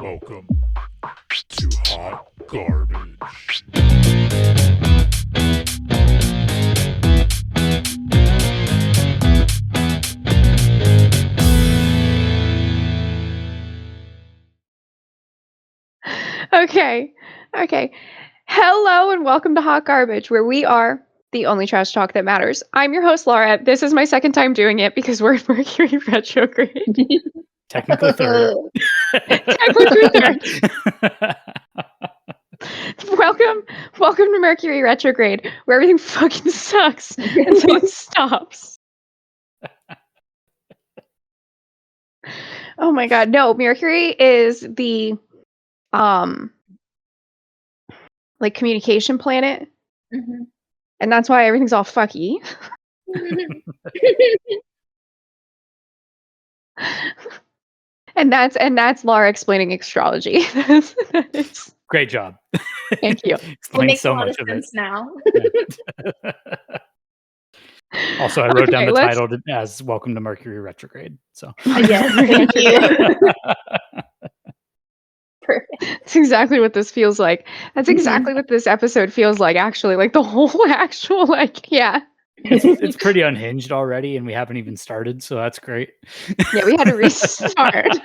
Welcome to Hot Garbage. Okay. Hello and welcome to Hot Garbage, where we are the only trash talk that matters. I'm your host, Laura. This is my second time doing it because we're in Mercury Retrograde. Technically third. Technically third. Welcome to Mercury Retrograde, where everything fucking sucks until it stops. Oh my god, no, Mercury is the like communication planet. Mm-hmm. And that's why everything's all fucky. and that's Laura explaining astrology. Great job. Thank you. Explains so much of it now. Also, I wrote down the title as "Welcome to Mercury Retrograde." So yes, thank you. Perfect. That's exactly what this feels like. That's exactly what this episode feels like. Actually, like the whole actual, like, yeah. It's pretty unhinged already, and we haven't even started, so that's great. Yeah, we had to restart.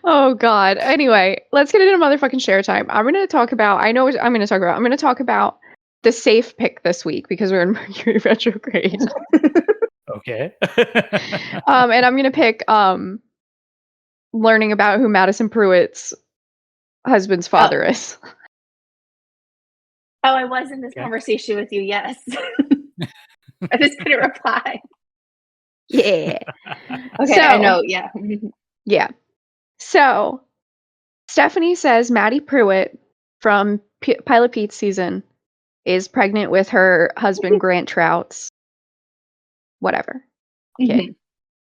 Oh God. Anyway, let's get into motherfucking share time. I'm going to talk about the safe pick this week because we're in Mercury Retrograde. Okay. And I'm going to pick learning about who Maddie Pruitt's husband's father is. Oh, I was in this conversation with you, yes. I just couldn't reply. Yeah. Okay, so, I know, yeah. Yeah. So, Stephanie says Maddie Pruitt from Pilot Pete's season is pregnant with her husband, Grant Trout's whatever kid.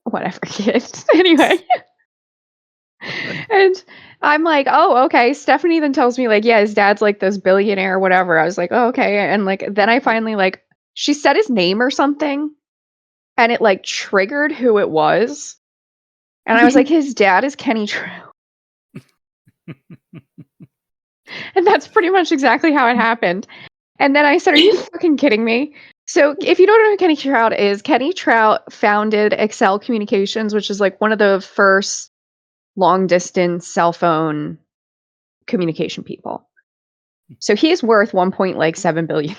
Whatever kid. Anyway. And I'm like, oh, okay. Stephanie then tells me, like, yeah, his dad's like this billionaire or whatever. I was like, oh, okay. And like, then I finally, like, she said his name or something, and it like triggered who it was. And I was like, his dad is Kenny Trout. And that's pretty much exactly how it happened. And then I said, are you fucking kidding me? So if you don't know who Kenny Trout is, Kenny Trout founded Excel Communications, which is like one of the first long distance cell phone communication people. So he's worth $1.7 billion.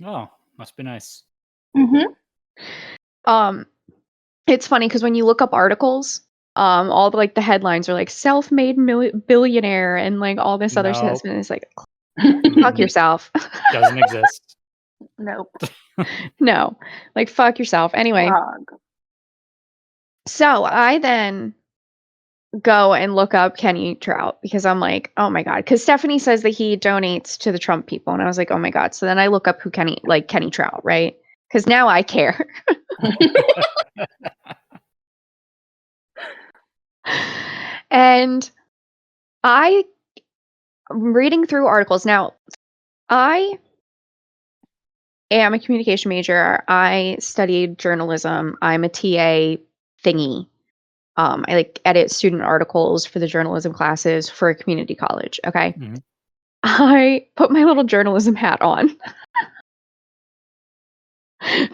Oh, must be nice. It's funny because when you look up articles, all the, like the headlines are like self-made billionaire and like all this other stuff, and it's like fuck yourself. Doesn't exist. Nope. No, like fuck yourself. Anyway, so I then go and look up Kenny Trout because I'm like, oh my god, because Stephanie says that he donates to the Trump people, and I was like, oh my god. So then I look up who Kenny Trout, right? Because now I care. And I'm reading through articles. Now, I am a communication major. I studied journalism. I'm a TA thingy. I like edit student articles for the journalism classes for a community college. Okay. Mm-hmm. I put my little journalism hat on.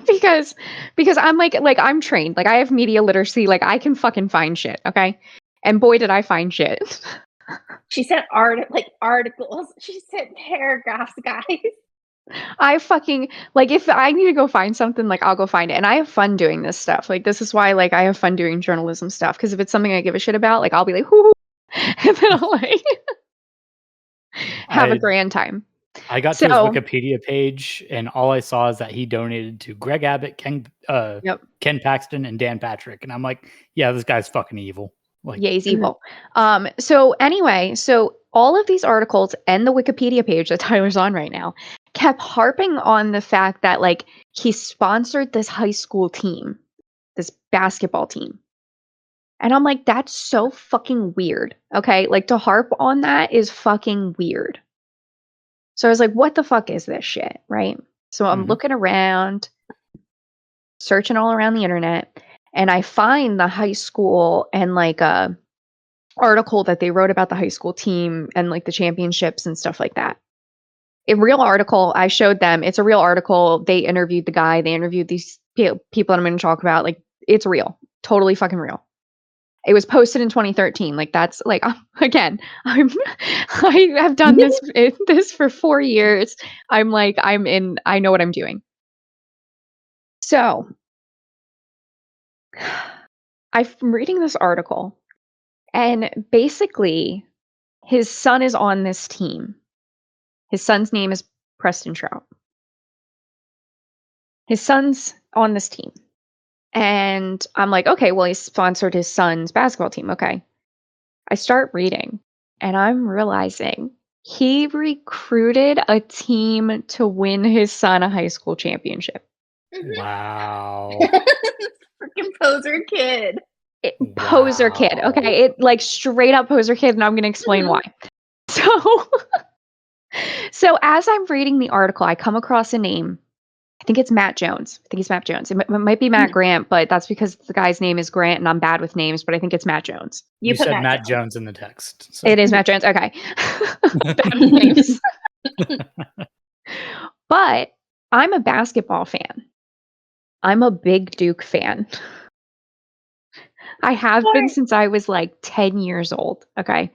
because I'm like I'm trained. Like I have media literacy. Like I can fucking find shit. Okay. And boy, did I find shit. She said articles. She said paragraphs, guys. I fucking, like, if I need to go find something, like, I'll go find it. And I have fun doing this stuff. Like, this is why, like, I have fun doing journalism stuff. Because if it's something I give a shit about, like, I'll be like, whoo, and then I'll, like, have a grand time. I got to his Wikipedia page, and all I saw is that he donated to Greg Abbott, Ken Paxton, and Dan Patrick. And I'm like, yeah, this guy's fucking evil. Like, yeah, he's evil. So anyway, so all of these articles and the Wikipedia page that Tyler's on right now kept harping on the fact that, like, he sponsored this high school team, this basketball team. And I'm like, that's so fucking weird. Okay. Like, to harp on that is fucking weird. So I was like, what the fuck is this shit? Right. So I'm looking around, searching all around the internet. and I find the high school and like a article that they wrote about the high school team and like the championships and stuff like that. A real article. I showed them. It's a real article. They interviewed the guy. They interviewed these people that I'm going to talk about. Like, it's real. Totally fucking real. It was posted in 2013. Like, that's like, again, I have done this for 4 years. I know what I'm doing. So I'm reading this article, and basically his son is on this team. His son's name is Preston Trout. His son's on this team. And I'm like, okay, well, he sponsored his son's basketball team. Okay. I start reading, and I'm realizing he recruited a team to win his son a high school championship. Wow. Freaking poser kid. Poser kid. Okay. It like straight up poser kid. And I'm going to explain why. So as I'm reading the article, I come across a name. I think it's Matt Jones. I think he's Matt Jones. It might be Matt Grant, but that's because the guy's name is Grant and I'm bad with names, but I think it's Matt Jones. You said Matt Jones in the text. So. It is Matt Jones. Okay. Bad with names. But I'm a basketball fan. I'm a big Duke fan. I have been since I was like 10 years old. Okay.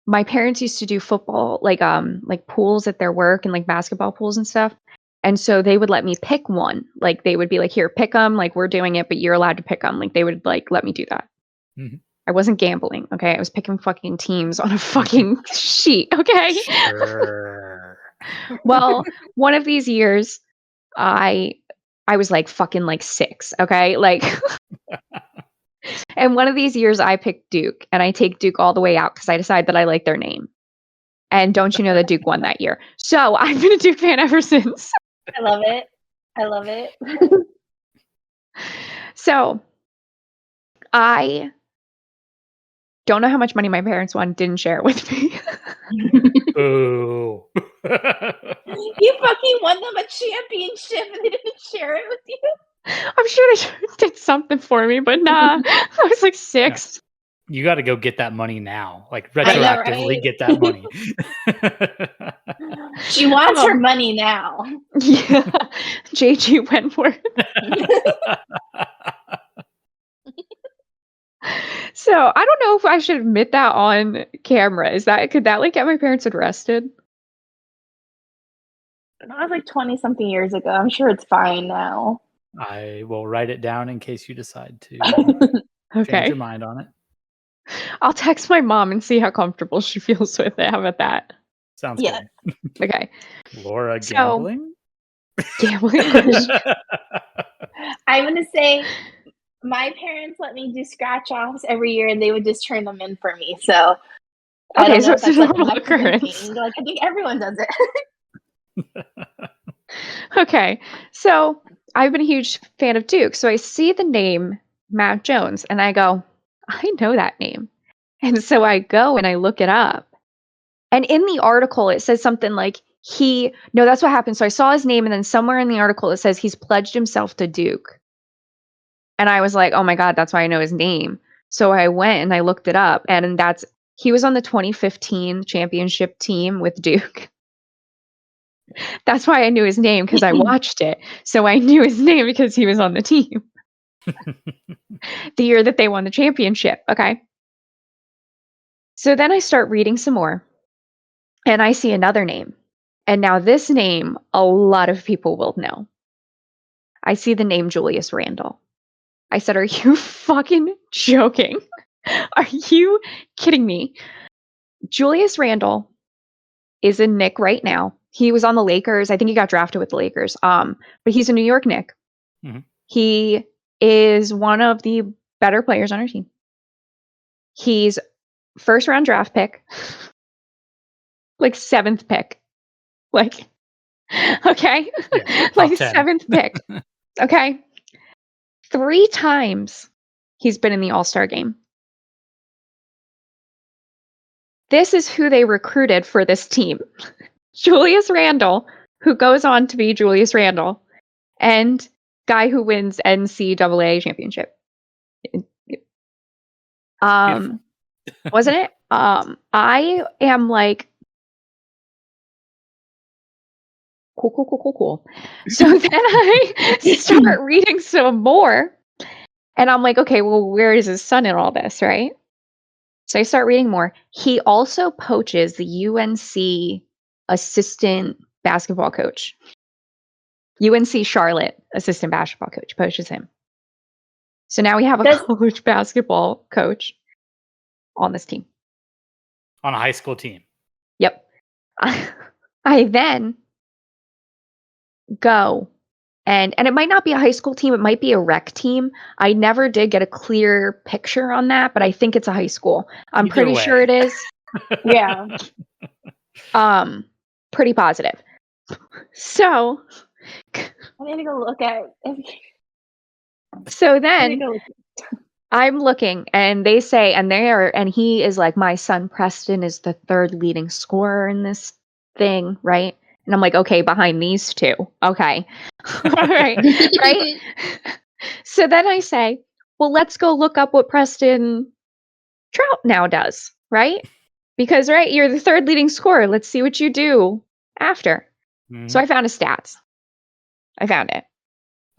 My parents used to do football, like pools at their work and like basketball pools and stuff. And so they would let me pick one. Like they would be like, here, pick them. Like we're doing it, but you're allowed to pick them. Like they would like let me do that. Mm-hmm. I wasn't gambling. Okay. I was picking fucking teams on a fucking sheet. Okay. Sure. Well, one of these years I was like fucking like 6. Okay. Like, and one of these years I picked Duke and I take Duke all the way out because I decide that I like their name. And don't you know that Duke won that year? So I've been a Duke fan ever since. I love it. I love it. So I don't know how much money my parents won, didn't share it with me. Ooh. You fucking won them a championship and they didn't share it with you? I'm sure they did something for me, but nah. I was like 6. You got to go get that money now. Like retroactively get that money. She wants her money now. Yeah. JG Wentworth. So I don't know if I should admit that on camera. Could that like get my parents arrested? That was like 20 something years ago. I'm sure it's fine now. I will write it down in case you decide to change your mind on it. I'll text my mom and see how comfortable she feels with it. How about that? Sounds good. Okay. Laura, gambling? Gambling? I'm going to say my parents let me do scratch-offs every year and they would just turn them in for me. So I don't know if that's like a occurrence. Like, I think everyone does it. Okay. So I've been a huge fan of Duke. So I see the name Matt Jones and I go, I know that name. And so I go and I look it up. And in the article, it says something like that's what happened. So I saw his name and then somewhere in the article, it says he's pledged himself to Duke. And I was like, oh my God, that's why I know his name. So I went and I looked it up and he was on the 2015 championship team with Duke. That's why I knew his name because I watched it. So I knew his name because he was on the team. The year that they won the championship. Okay. So then I start reading some more and I see another name. And now this name, a lot of people will know. I see the name Julius Randle. I said, are you fucking joking? Are you kidding me? Julius Randle is a Knick right now. He was on the Lakers. I think he got drafted with the Lakers. But he's a New York Knick. Mm-hmm. He is one of the better players on our team. He's first round draft pick. Like 7th pick. Like, okay. Yeah, like 7th pick. Okay. 3 times he's been in the All-Star game. This is who they recruited for this team. Julius Randle, who goes on to be Julius Randle, and guy who wins NCAA championship. Wasn't it? I am like, cool. So then I start reading some more, and I'm like, okay, well, where is his son in all this, right? So I start reading more. He also poaches the UNC assistant basketball coach. UNC Charlotte assistant basketball coach poaches him. So now we have a college basketball coach on this team. On a high school team. Yep. I then go and it might not be a high school team, it might be a rec team. I never did get a clear picture on that, but I think it's a high school. I'm pretty sure it is. Yeah. Pretty positive. So I need to go look at it. So then I'm looking and they say, and he is like, my son Preston is the third leading scorer in this thing, right? And I'm like, okay, behind these two. Okay. All right. Right. So then I say, well, let's go look up what Preston Trout now does, right? Because, right, you're the third leading scorer. Let's see what you do after. Mm-hmm. So I found his stats. I found it.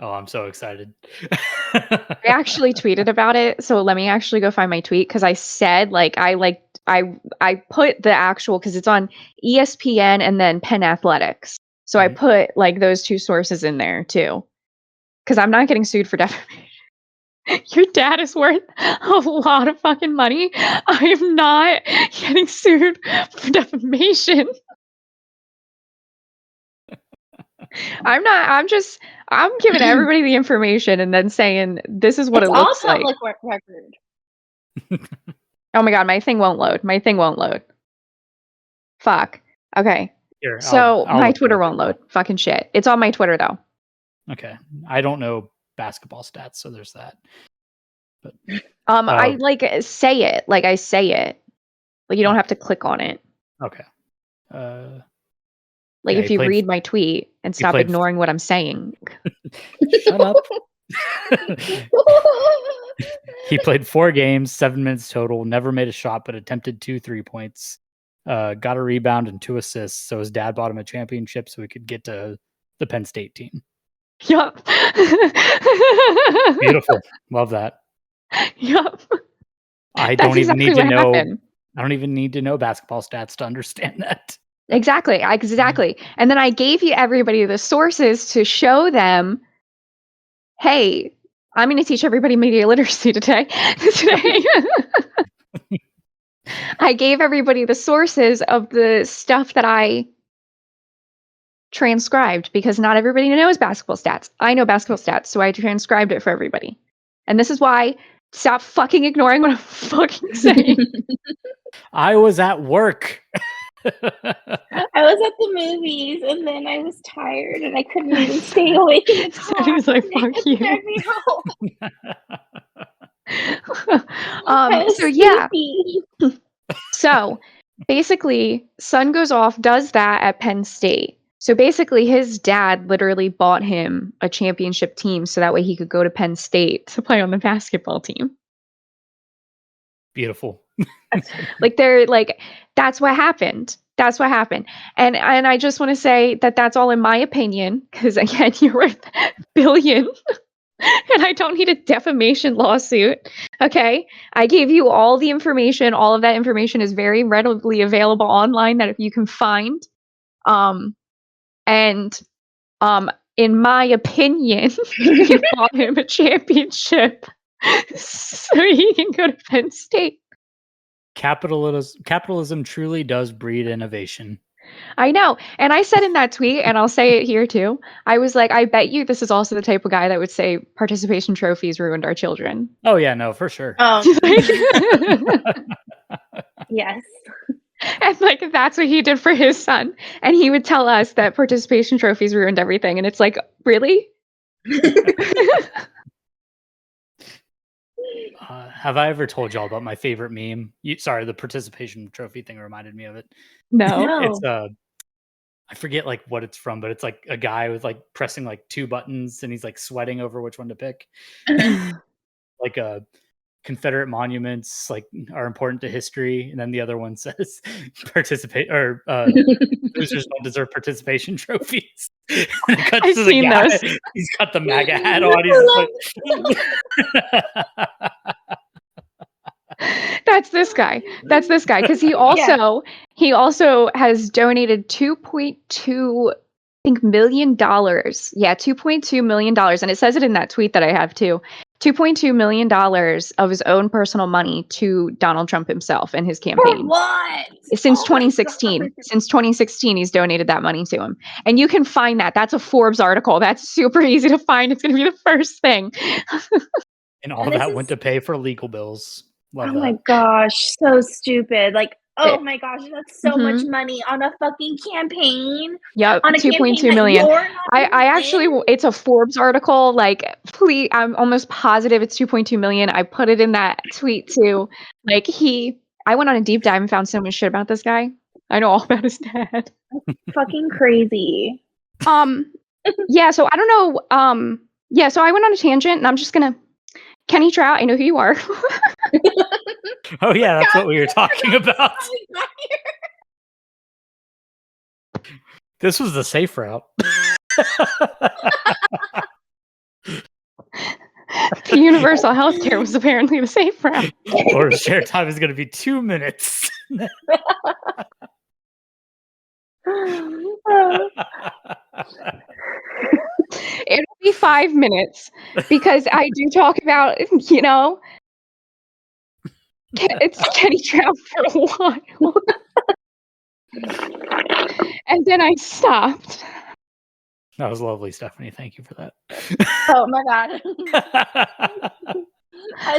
Oh, I'm so excited. I actually tweeted about it. So let me actually go find my tweet because I said I put the actual, because it's on ESPN and then Penn Athletics. So I put like those two sources in there too. Because I'm not getting sued for defamation. Your dad is worth a lot of fucking money. I am not getting sued for defamation. I'm giving everybody the information and then saying this is what it looks like. It's all public record. Oh my god, my thing won't load. Fuck. Okay. Here, so my Twitter won't load. Fucking shit. It's on my Twitter though. Okay. I don't know basketball stats, so there's that. But I say it. Like I say it. Like you don't have to click on it. Okay. If you read my tweet and stop ignoring what I'm saying. Shut up. He played 4 games, 7 minutes total, never made a shot, but attempted 2 3-points. Got a rebound and 2 assists. So his dad bought him a championship so he could get to the Penn State team. Yup. Beautiful. Love that. Yup. I don't even need to know basketball stats to understand that. Exactly. And then I gave you everybody the sources to show them, hey, I'm going to teach everybody media literacy today. I gave everybody the sources of the stuff that I transcribed because not everybody knows basketball stats. I know basketball stats, so I transcribed it for everybody. And this is why, stop fucking ignoring what I'm fucking saying. I was at work. I was at the movies and then I was tired and I couldn't even stay awake in the car. So he was like, fuck you. So yeah. So basically, son goes off, does that at Penn State. So basically his dad literally bought him a championship team so that way he could go to Penn State to play on the basketball team. Beautiful. That's what happened. And I just want to say that that's all in my opinion, because again, you're worth billion and I don't need a defamation lawsuit. Okay. I gave you all the information. All of that information is very readily available online that you can find. In my opinion, you bought him a championship so he can go to Penn State. Capitalism truly does breed innovation. I know. And I said in that tweet, and I'll say it here too, I was like, I bet you this is also the type of guy that would say participation trophies ruined our children. Oh yeah, no, for sure. Yes. And that's what he did for his son. And he would tell us that participation trophies ruined everything. And it's like, really? Have I ever told y'all about my favorite meme? The participation trophy thing reminded me of it. No. It's I forget what it's from, but it's a guy with pressing 2 buttons and he's sweating over which one to pick. like Confederate monuments like are important to history, and then the other one says participate or losers don't deserve participation trophies. And it cuts I've to the seen guy. those. He's got the MAGA hat on. He's like, That's this guy. That's this guy because he also has donated $2.2 million. Yeah, $2.2 million, and it says it in that tweet that I have too. $2.2 million of his own personal money to Donald Trump himself and his campaign. For what? Since 2016. Since 2016, he's donated that money to him. And you can find that. That's a Forbes article. That's super easy to find. It's going to be the first thing. and all that went to pay for legal bills. Love Oh that. my gosh, so stupid. Like, oh my gosh, that's so much Mhm. money on a fucking campaign. Yep, On a 2.2 campaign million. that you're not I actually, in. it's a Forbes article. Like, please, I'm almost positive it's 2.2 million. I put it in that tweet too. Like, I went on a deep dive and found so much shit about this guy. I know all about his dad. Fucking crazy. Yeah, so I don't know. Yeah, so I went on a tangent and I'm just gonna, Kenny Trout, I know who you are. Oh yeah, that's what we were talking about. This was the safe route. The universal healthcare was apparently the safe route. Or share time is going to be 2 minutes. It'll be 5 minutes because I do talk about, you know, it's Kenny Trout for a while. And then I stopped. That was lovely, Stephanie. Thank you for that. Oh my god.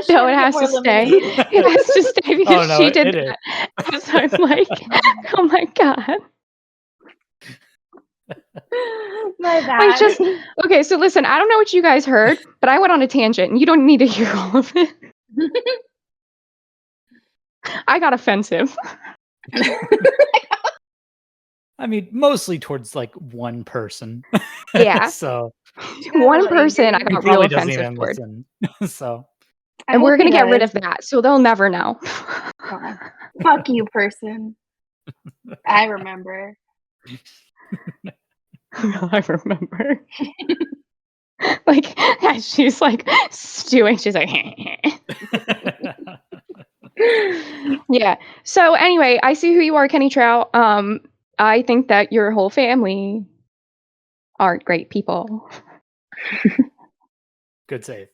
No, it has to stay. It has to stay because she did that. So I'm like, oh my god. My bad. Okay, so listen, I don't know what you guys heard, but I went on a tangent and you don't need to hear all of it. I got offensive. I mean, mostly towards like one person. Yeah. So one person I got real doesn't offensive even toward. listen. So and we're gonna get rid of that, so they'll never know. Fuck you, person. I remember. I remember. Like, as she's like stewing, she's like, yeah. So anyway, I see who you are, Kenny Trout. I think that your whole family aren't great people. Good save.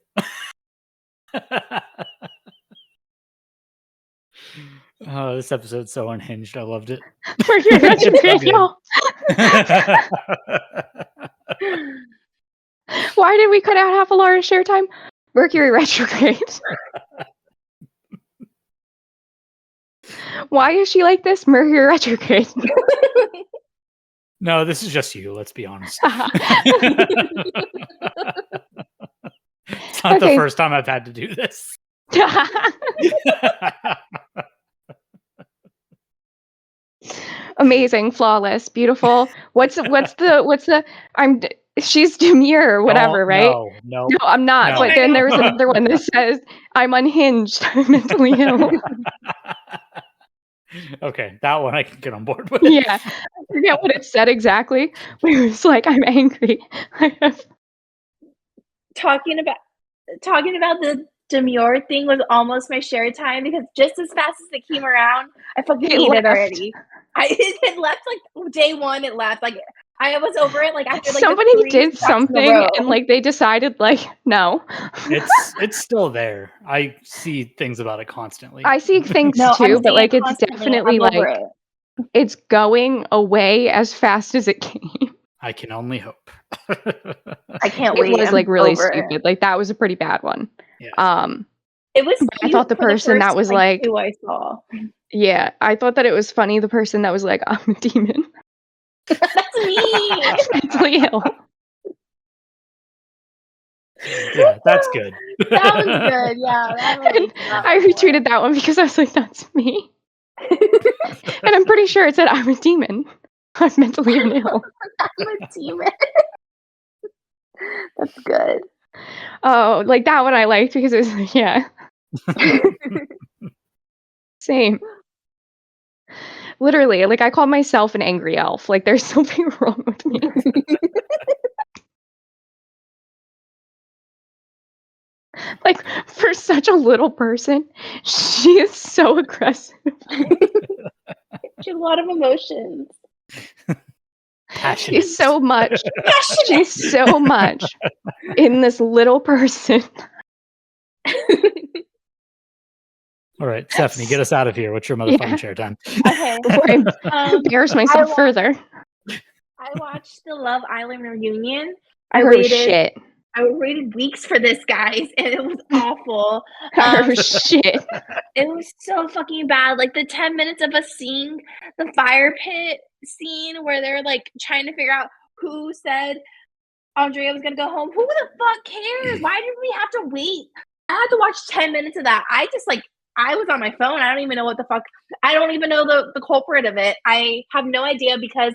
Oh, this episode's so unhinged. I loved it. Mercury Retrograde, y'all. Why did we cut out half a Laura's share time? Mercury Retrograde. Why is she like this? Mercury Retrograde. No, this is just you. Let's be honest. It's not the first time I've had to do this. Amazing, flawless, beautiful. She's demure or whatever, right? No, I'm not. But then there's another one that says, I'm unhinged, I'm mentally ill. Okay, that one I can get on board with. Yeah, I forget what it said exactly, but it was like, I'm angry. Talking about the demure thing was almost my share time because just as fast as it came around, I fucking ate it already. It left like day one. It left like I was over it. Like after like somebody did something and like they decided like no. It's still there. I see things about it constantly. I see things too, but like it's definitely like it's going away as fast as it came. I can only hope. I can't wait. It was like really stupid. Like that was a pretty bad one. Yeah. It was. I thought the person that was like who I saw. Yeah, I thought that it was funny. The person that was like, I'm a demon. That's me. Mentally ill. Yeah, that's good. That was good. Yeah. I retweeted that one because I was like, that's me. And I'm pretty sure it said, I'm a demon. I'm mentally ill. I'm a demon. That's good. Oh, like that one I liked because it was yeah. Same. Literally, like I call myself an angry elf. Like there's something wrong with me. Like for such a little person, she is so aggressive. She has a lot of emotions. Passionate. She's so much. She's so much in this little person. All right, Stephanie, get us out of here. What's your motherfucking share time? Okay. Before I embarrass myself further. I watched the Love Island reunion. I heard shit. I waited weeks for this, guys, and it was awful. I heard shit. It was so fucking bad. Like the 10 minutes of us seeing the fire pit scene where they're like trying to figure out who said Andrea was gonna go home. Who the fuck cares? Why did we have to wait? I had to watch 10 minutes of that. I was on my phone. I don't even know what the fuck. I don't even know the culprit of it. I have no idea because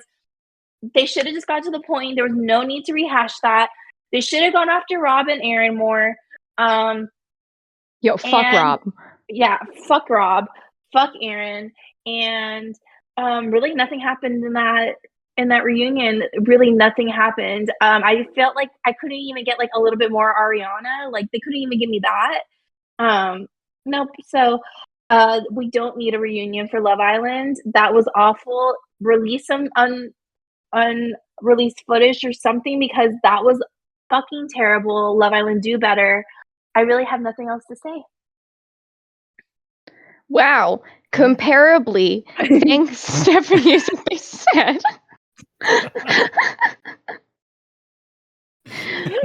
they should have just got to the point. There was no need to rehash that. They should have gone after Rob and Aaron more. Yo, fuck Rob. Yeah, fuck Rob. Fuck Aaron. And really nothing happened in that reunion. Really nothing happened. I felt like I couldn't even get like a little bit more Ariana. Like they couldn't even give me that. Nope. So we don't need a reunion for Love Island. That was awful. Release some unreleased footage or something because that was fucking terrible. Love Island, do better. I really have nothing else to say. Wow. Comparably, thanks, Stephanie, is what they said.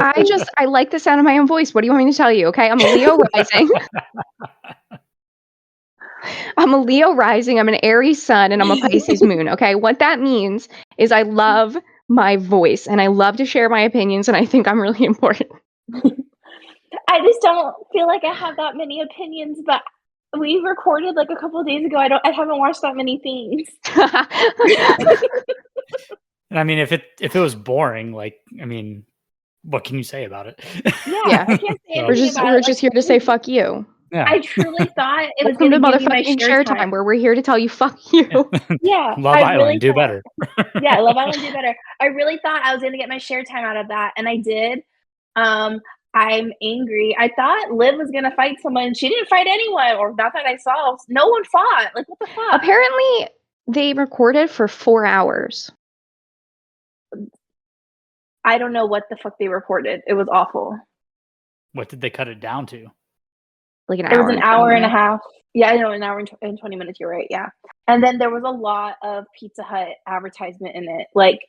I like the sound of my own voice. What do you want me to tell you? Okay, I'm a Leo rising. I'm a Leo rising. I'm an Aries sun, and I'm a Pisces moon. Okay, what that means is I love my voice, and I love to share my opinions, and I think I'm really important. I just don't feel like I have that many opinions, but we recorded like a couple of days ago. I haven't watched that many things. And I mean, if it was boring, like, I mean, what can you say about it? Yeah. I can't say anything about it. We're just here to say fuck you. Yeah. I truly thought it was going to to give me my share time, where we're here to tell you fuck you. Yeah, Love Island, do better. Yeah, Love Island, do better. I really thought I was going to get my share time out of that, and I did. I'm angry. I thought Liv was going to fight someone. She didn't fight anyone, or not that I saw. No one fought. Like, what the fuck? Apparently, they recorded for 4 hours. I don't know what the fuck they reported. It was awful. What did they cut it down to? Like an hour. It was an hour and a half. half. Yeah, I know, an hour and 20 minutes. You're right. Yeah. And then there was a lot of Pizza Hut advertisement in it. Like,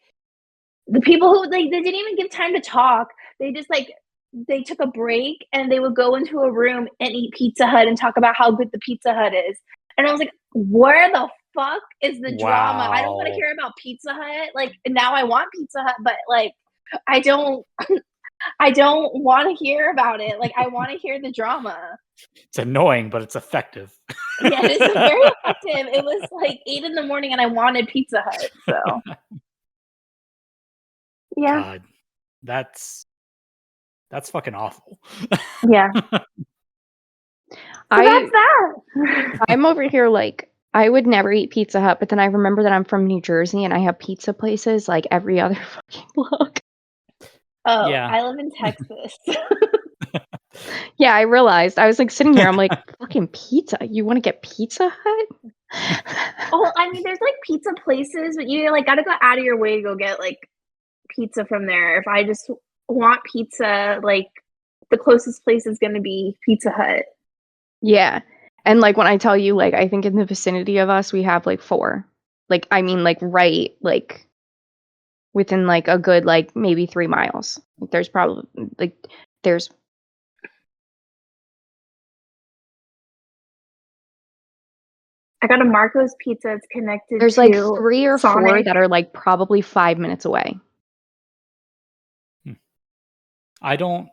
the people who, like, they didn't even give time to talk. They just, like, they took a break and they would go into a room and eat Pizza Hut and talk about how good the Pizza Hut is. And I was like, where the fuck is the drama? I don't want to hear about Pizza Hut. Like, now I want Pizza Hut, but, like, I don't want to hear about it. Like, I want to hear the drama. It's annoying, but it's effective. Yeah, it is very effective. It was like 8 a.m. and I wanted Pizza Hut. So, yeah. God, that's fucking awful. Yeah. That's that. I'm over here like, I would never eat Pizza Hut, but then I remember that I'm from New Jersey and I have pizza places like every other fucking block. Oh, yeah. I live in Texas. Yeah, I realized. I was like sitting here, I'm like, fucking pizza? You want to get Pizza Hut? Oh, I mean, there's like pizza places, but you like gotta go out of your way to go get like pizza from there. If I just want pizza, like the closest place is gonna be Pizza Hut. Yeah. And like when I tell you, like, I think in the vicinity of us, we have like 4. Like, I mean, like, right, like, within like a good, like, maybe 3 miles. Like, there's probably, like, there's. I got a Marco's Pizza. It's connected. There's like 3 or Sonic. 4 that are like probably 5 minutes away. I don't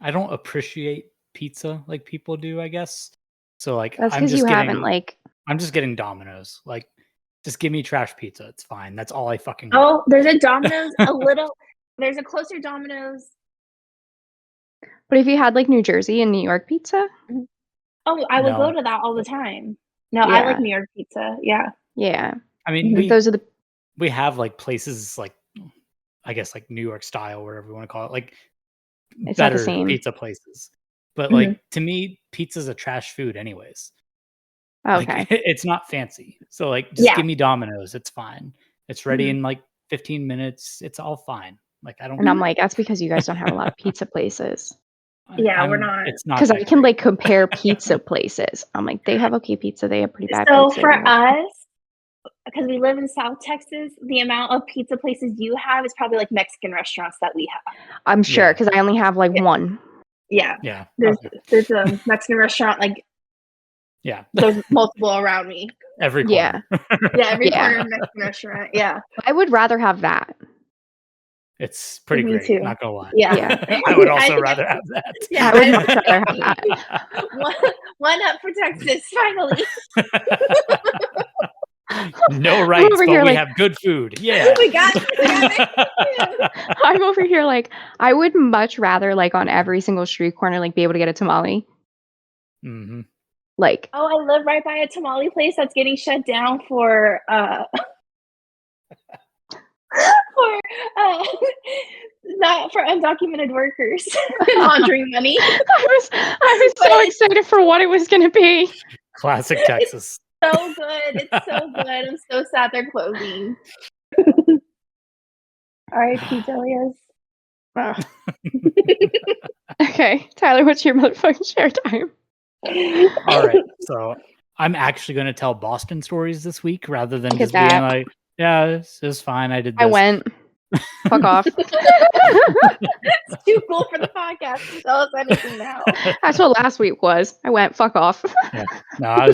appreciate pizza like people do, I guess. So like, that's because you haven't like. I'm just getting Domino's. Like, just give me trash pizza. It's fine. That's all I fucking. Oh, there's a Domino's. There's a closer Domino's But if you had like New Jersey and New York pizza, Oh, I would go No. to that all the time. No, I like Yeah. New York pizza. Yeah. yeah, I mean, Mhm. those are the we have like places like, I guess like New York style, whatever you want to call it, like It's not the better same. pizza places. But Mhm. like to me, pizza's a trash food anyways. Like okay. it's not fancy. So like just Yeah. give me Domino's. It's fine. It's ready Mhm. in like 15 minutes. It's all fine. Like I don't And I'm like, that's because you guys don't have a lot of pizza places. Yeah, we're not. It's not Because I that can great. like compare pizza places. I'm like, they have okay pizza. They have pretty bad So pizza. for they have- us, because we live in South Texas, the amount of pizza places you have is probably like Mexican restaurants that we have. I'm sure Yeah. because I only have like Yeah. one. Yeah. Yeah. There's Okay. there's a Mexican restaurant, like Yeah. there's multiple around me. Every Yeah. corner. Yeah, every Yeah. corner of Mexican restaurant. Yeah. I would rather have that. It's pretty Me great. too. Not gonna lie. Yeah. Yeah. I would also think rather have that. Yeah, I would I much rather have that. one up for Texas, finally. No rights, over but here we like- have good food. Yeah. we got it. I'm over here like I would much rather like on every single street corner like be able to get a tamale. hmm Like Oh, I live right by a tamale place that's getting shut down for for not for undocumented workers laundering money. I was so excited for what it was gonna be. Classic Texas. So good. It's so good. I'm so sad they're closing. R.I.P. Delia's. Ugh. Okay, Tyler, what's your motherfucking share time? All right. So I'm actually going to tell Boston stories this week rather than Look just at being that. like, yeah, this is fine. I did this. I went. Fuck off. It's too cool for the podcast to tell us anything now. That's what last week was. I went. Fuck off. No, I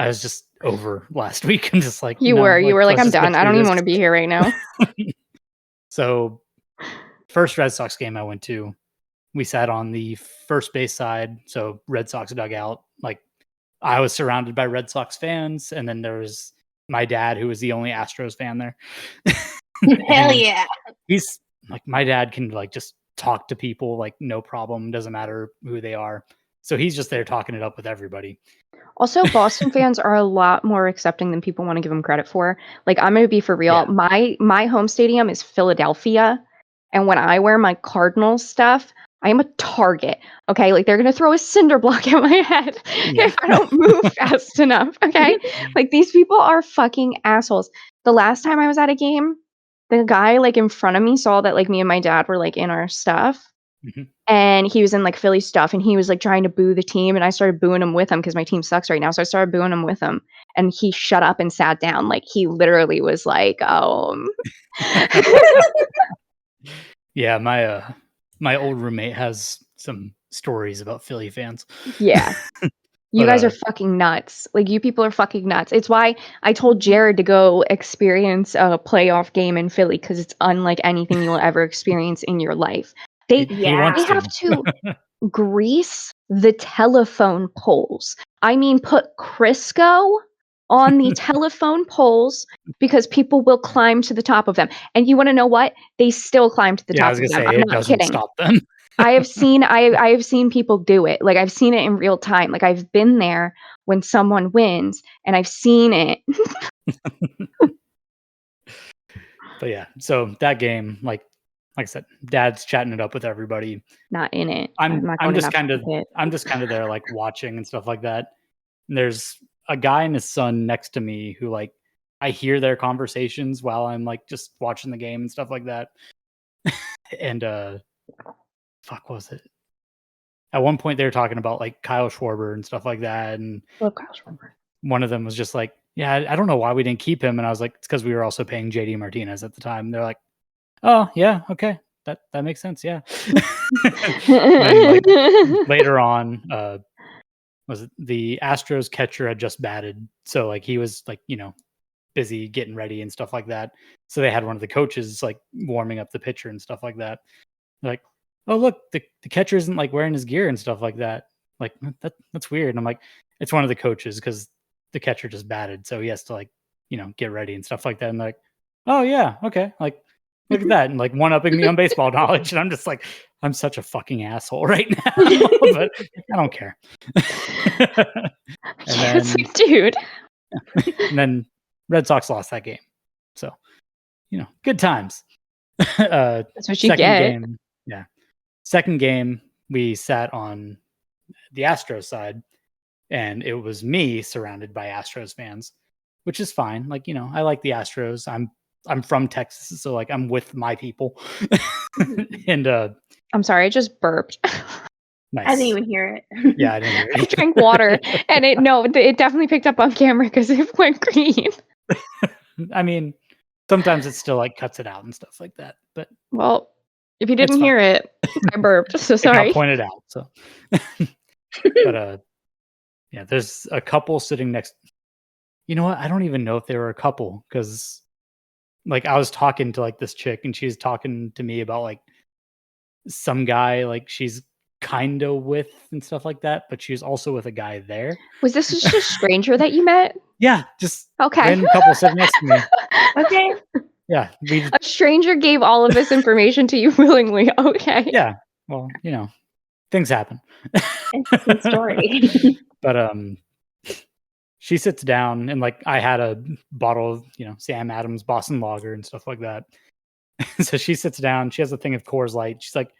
was just over last week. I'm just like, You no, were like, let's I'm just get done. I through don't even this. want to be here right now. So first Red Sox game I went to, we sat on the first base side. So Red Sox dugout. Like I was surrounded by Red Sox fans. And then there was my dad, who was the only Astros fan there. Hell yeah. He's like, my dad can like just talk to people like no problem. Doesn't matter who they are. So he's just there talking it up with everybody. Also, Boston fans are a lot more accepting than people want to give them credit for. Like, I'm gonna be for real. Yeah. My home stadium is Philadelphia, and when I wear my Cardinals stuff, I am a target. Okay, like they're gonna throw a cinder block at my head Yeah. if I don't move fast enough. Okay, like these people are fucking assholes. The last time I was at a game, the guy like in front of me saw that like me and my dad were like in our stuff. Mhm. And he was in like Philly stuff and he was like trying to boo the team and I started booing him with him because my team sucks right now. So I started booing him with him and he shut up and sat down. Like he literally was like, Yeah, my old roommate has some stories about Philly fans. yeah. You But, guys are fucking nuts. Like you people are fucking nuts. It's why I told Jared to go experience a playoff game in Philly because it's unlike anything you'll ever experience in your life. he Yeah. wants They have to grease the telephone poles. I mean, put Crisco on the telephone poles because people will climb to the top of them. And you want to know what? They still climb to the Yeah, I top was of gonna them. say I'm it not doesn't kidding. stop them. I have seen people do it. Like I've seen it in real time. Like I've been there when someone wins and I've seen it. But yeah, so that game, like I said, Dad's chatting it up with everybody. Not in it. I'm not going just enough kind of with it. I'm just kind of there like watching and stuff like that. And there's a guy and his son next to me who like I hear their conversations while I'm like just watching the game and stuff like that. And fuck, what was it? At one point they were talking about like Kyle Schwarber and stuff like that, and Love Kyle Schwarber. one of them was just like, yeah, I don't know why we didn't keep him. And I was like, it's because we were also paying JD Martinez at the time. They're like, oh yeah, okay, that makes sense, yeah. Then, like, later on, was it the Astros catcher had just batted, so like he was like, you know, busy getting ready and stuff like that. So they had one of the coaches like warming up the pitcher and stuff like that. They're like, oh look, the catcher isn't like wearing his gear and stuff like that. Like that's weird. And I'm like, it's one of the coaches because the catcher just batted, so he has to like, you know, get ready and stuff like that. And they're like, oh yeah, okay, like Look at that. And like one-upping me on baseball knowledge. And I'm just like, I'm such a fucking asshole right now. But I don't care. Dude. And then Red Sox lost that game. So, good times. That's what you get. Second game, we sat on the Astros side, and it was me surrounded by Astros fans, which is fine. Like, I like the Astros. I'm from Texas, so like I'm with my people. And I'm sorry, I just burped. Nice. I didn't even hear it. Yeah, I didn't hear it. I drank water, and it definitely picked up on camera because it went green. I mean, sometimes it still like cuts it out and stuff like that. But well, if you didn't hear it, I burped. So sorry. I pointed out. So, but yeah, there's a couple sitting next. You know what? I don't even know if they were a couple because, like, I was talking to like this chick, and she's talking to me about like some guy like she's kind of with and stuff like that, but she was also with a guy there. Was this just a stranger that you met? Yeah, just okay. Random couple sitting next to me. Okay. Yeah, a stranger gave all of this information to you willingly. Okay. Yeah. Well, things happen. Interesting story. But she sits down, and like I had a bottle of Sam Adams Boston Lager and stuff like that. So she sits down. She has a thing of Coors Light. She's like,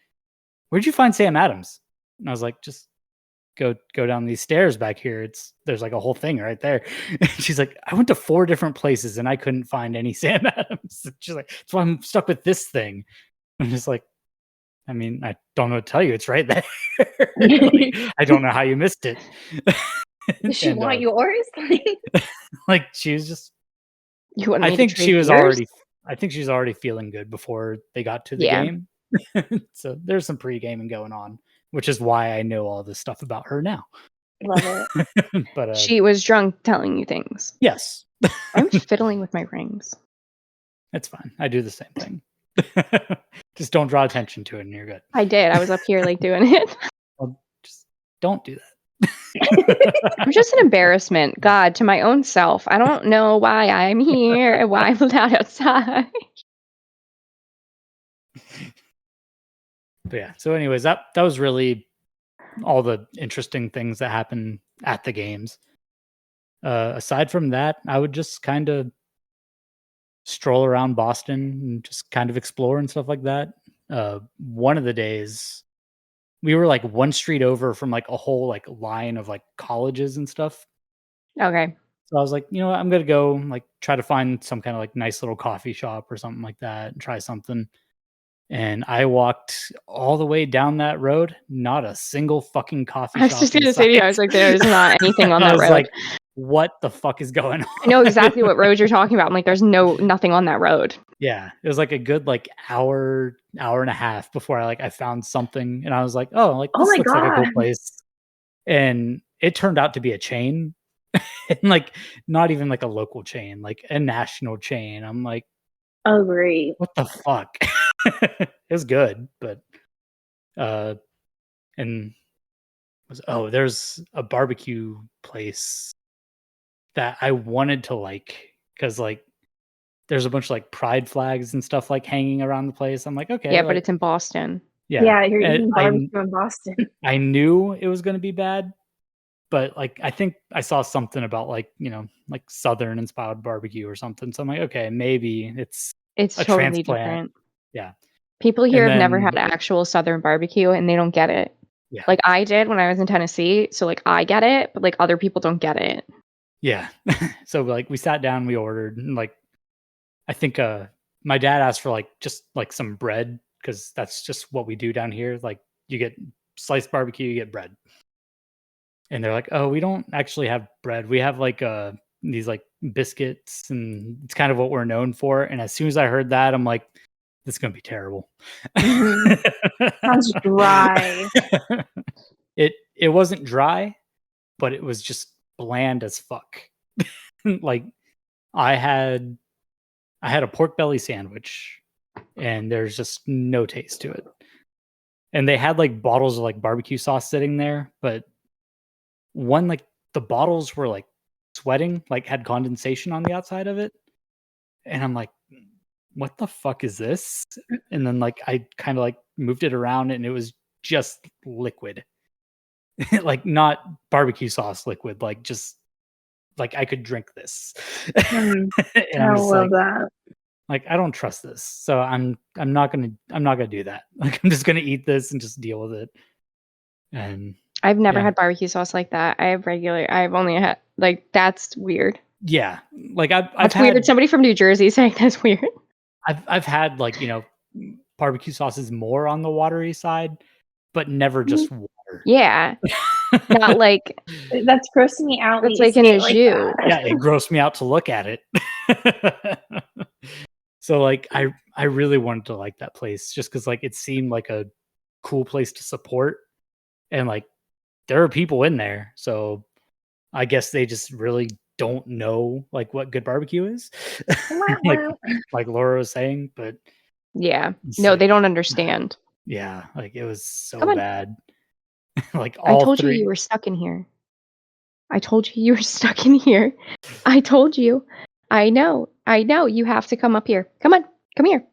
"Where'd you find Sam Adams?" And I was like, "Just go down these stairs back here. There's like a whole thing right there." And she's like, "I went to 4 different places and I couldn't find any Sam Adams." She's like, "That's why I'm stuck with this thing." I'm just like, I mean, I don't know what to tell you. It's right there. I don't know how you missed it. Does she want yours? Like she was just. I think she was already feeling good before they got to the game. So there's some pre-gaming going on, which is why I know all this stuff about her now. Love it. But she was drunk telling you things. Yes. I'm fiddling with my rings. That's fine. I do the same thing. Just don't draw attention to it and you're good. I did. I was up here like doing it. Well, just don't do that. I'm just an embarrassment, God, to my own self. I don't know why I'm here and why I'm allowed outside. But yeah, so anyways, that was really all the interesting things that happened at the games. Aside from that, I would just kind of stroll around Boston and just kind of explore and stuff like that. One of the days, we were like one street over from like a whole like line of like colleges and stuff. Okay. So I was like, what, I'm gonna go like try to find some kind of like nice little coffee shop or something like that and try something. And I walked all the way down that road, not a single fucking coffee shop. I was just gonna say to you, I was like, there's not anything on that road. I was like, what the fuck is going on? I know exactly what road you're talking about. I'm like, there's nothing on that road. Yeah. It was like a good like hour and a half before I found something, and I was like, oh, like this looks like a cool place. And it turned out to be a chain. And like not even like a local chain, like a national chain. I'm like, oh great. What the fuck? It was good, but and there's a barbecue place that I wanted to like, because like there's a bunch of like pride flags and stuff like hanging around the place. I'm like, okay. Yeah, like, but it's in Boston. Yeah, you're eating barbecue in Boston. I knew it was gonna be bad, but like I think I saw something about like, like Southern inspired barbecue or something. So I'm like, okay, maybe it's a totally transplant. Different. Yeah. People here have never had actual Southern barbecue and they don't get it. Yeah. Like I did when I was in Tennessee. So like I get it, but like other people don't get it. Yeah. So like we sat down, we ordered, and like I think my dad asked for like just like some bread, because that's just what we do down here. Like you get sliced barbecue, you get bread. And they're like, oh, we don't actually have bread. We have like these like biscuits, and it's kind of what we're known for. And as soon as I heard that, I'm like, this is gonna be terrible. Sounds dry. It wasn't dry, but it was just bland as fuck. Like I had a pork belly sandwich, and there's just no taste to it. And they had like bottles of like barbecue sauce sitting there, but one, like the bottles were like sweating, like had condensation on the outside of it. And I'm like, what the fuck is this? And then like I kind of like moved it around and it was just liquid. Like not barbecue sauce liquid, like just like I could drink this. And I I'm just love that. like I don't trust this. So I'm not gonna do that. Like I'm just gonna eat this and just deal with it. And I've never yeah. had barbecue sauce like that. I've only had like that's weird. Yeah. Like I've That's had weird. Somebody from New Jersey saying that's weird. I've had like, you know, barbecue sauces more on the watery side, but never just water. Yeah. Not like That's grossing me out. it's like an jus. Yeah, it grossed me out to look at it. So like I really wanted to like that place just because like it seemed like a cool place to support, and like there are people in there, so I guess they just really don't know like what good barbecue is. like Laura was saying, but Yeah. No, like, they don't understand. yeah, like it was so Come on. bad. Like I all told three. you were stuck in here. I told you were stuck in here. I told you. I know. You have to come up here. Come on. Come here.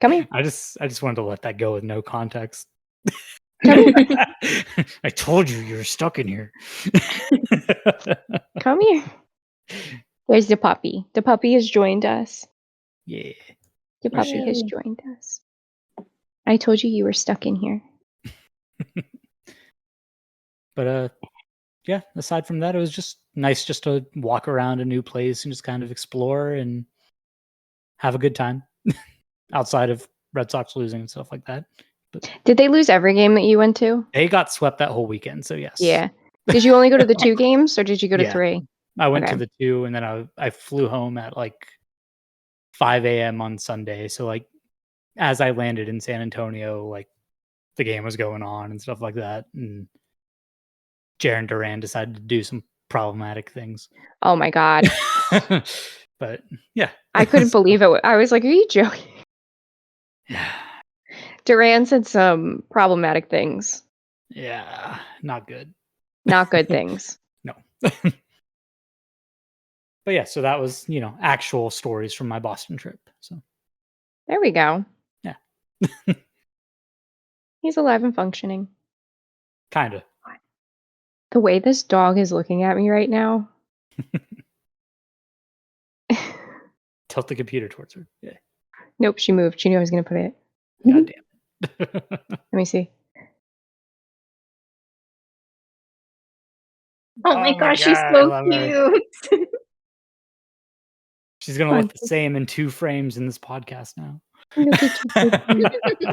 Come here. I just wanted to let that go with no context. Come here. I told you were stuck in here. Come here. There's the puppy. The puppy has joined us. Yeah. The Where's puppy she? has joined us. I told you were stuck in here. But yeah, aside from that, it was just nice just to walk around a new place and just kind of explore and have a good time outside of Red Sox losing and stuff like that. But Did they lose every game that you went to? they got swept that whole weekend, so yes. Yeah. Did you only go to the 2 games or did you go to Yeah. 3? I went Okay. to the 2 and then I flew home at like 5 a.m. on Sunday. So like as I landed in San Antonio, like the game was going on and stuff like that. And Jaren Duran decided to do some problematic things. Oh my God. But yeah. I couldn't believe it. I was like, are you joking? Yeah. Duran said some problematic things. Yeah. Not good. Not good things. No. But yeah, so that was, you know, actual stories from my Boston trip. So There we go. yeah. He's alive and functioning. Kind of. The way this dog is looking at me right now. Tilt the computer towards her. Yeah. Nope, she moved. She knew I was going to put it. God damn it. Let me see. Oh my gosh, she's so cute. She's going to look the same in 2 frames in this podcast now. Look at you.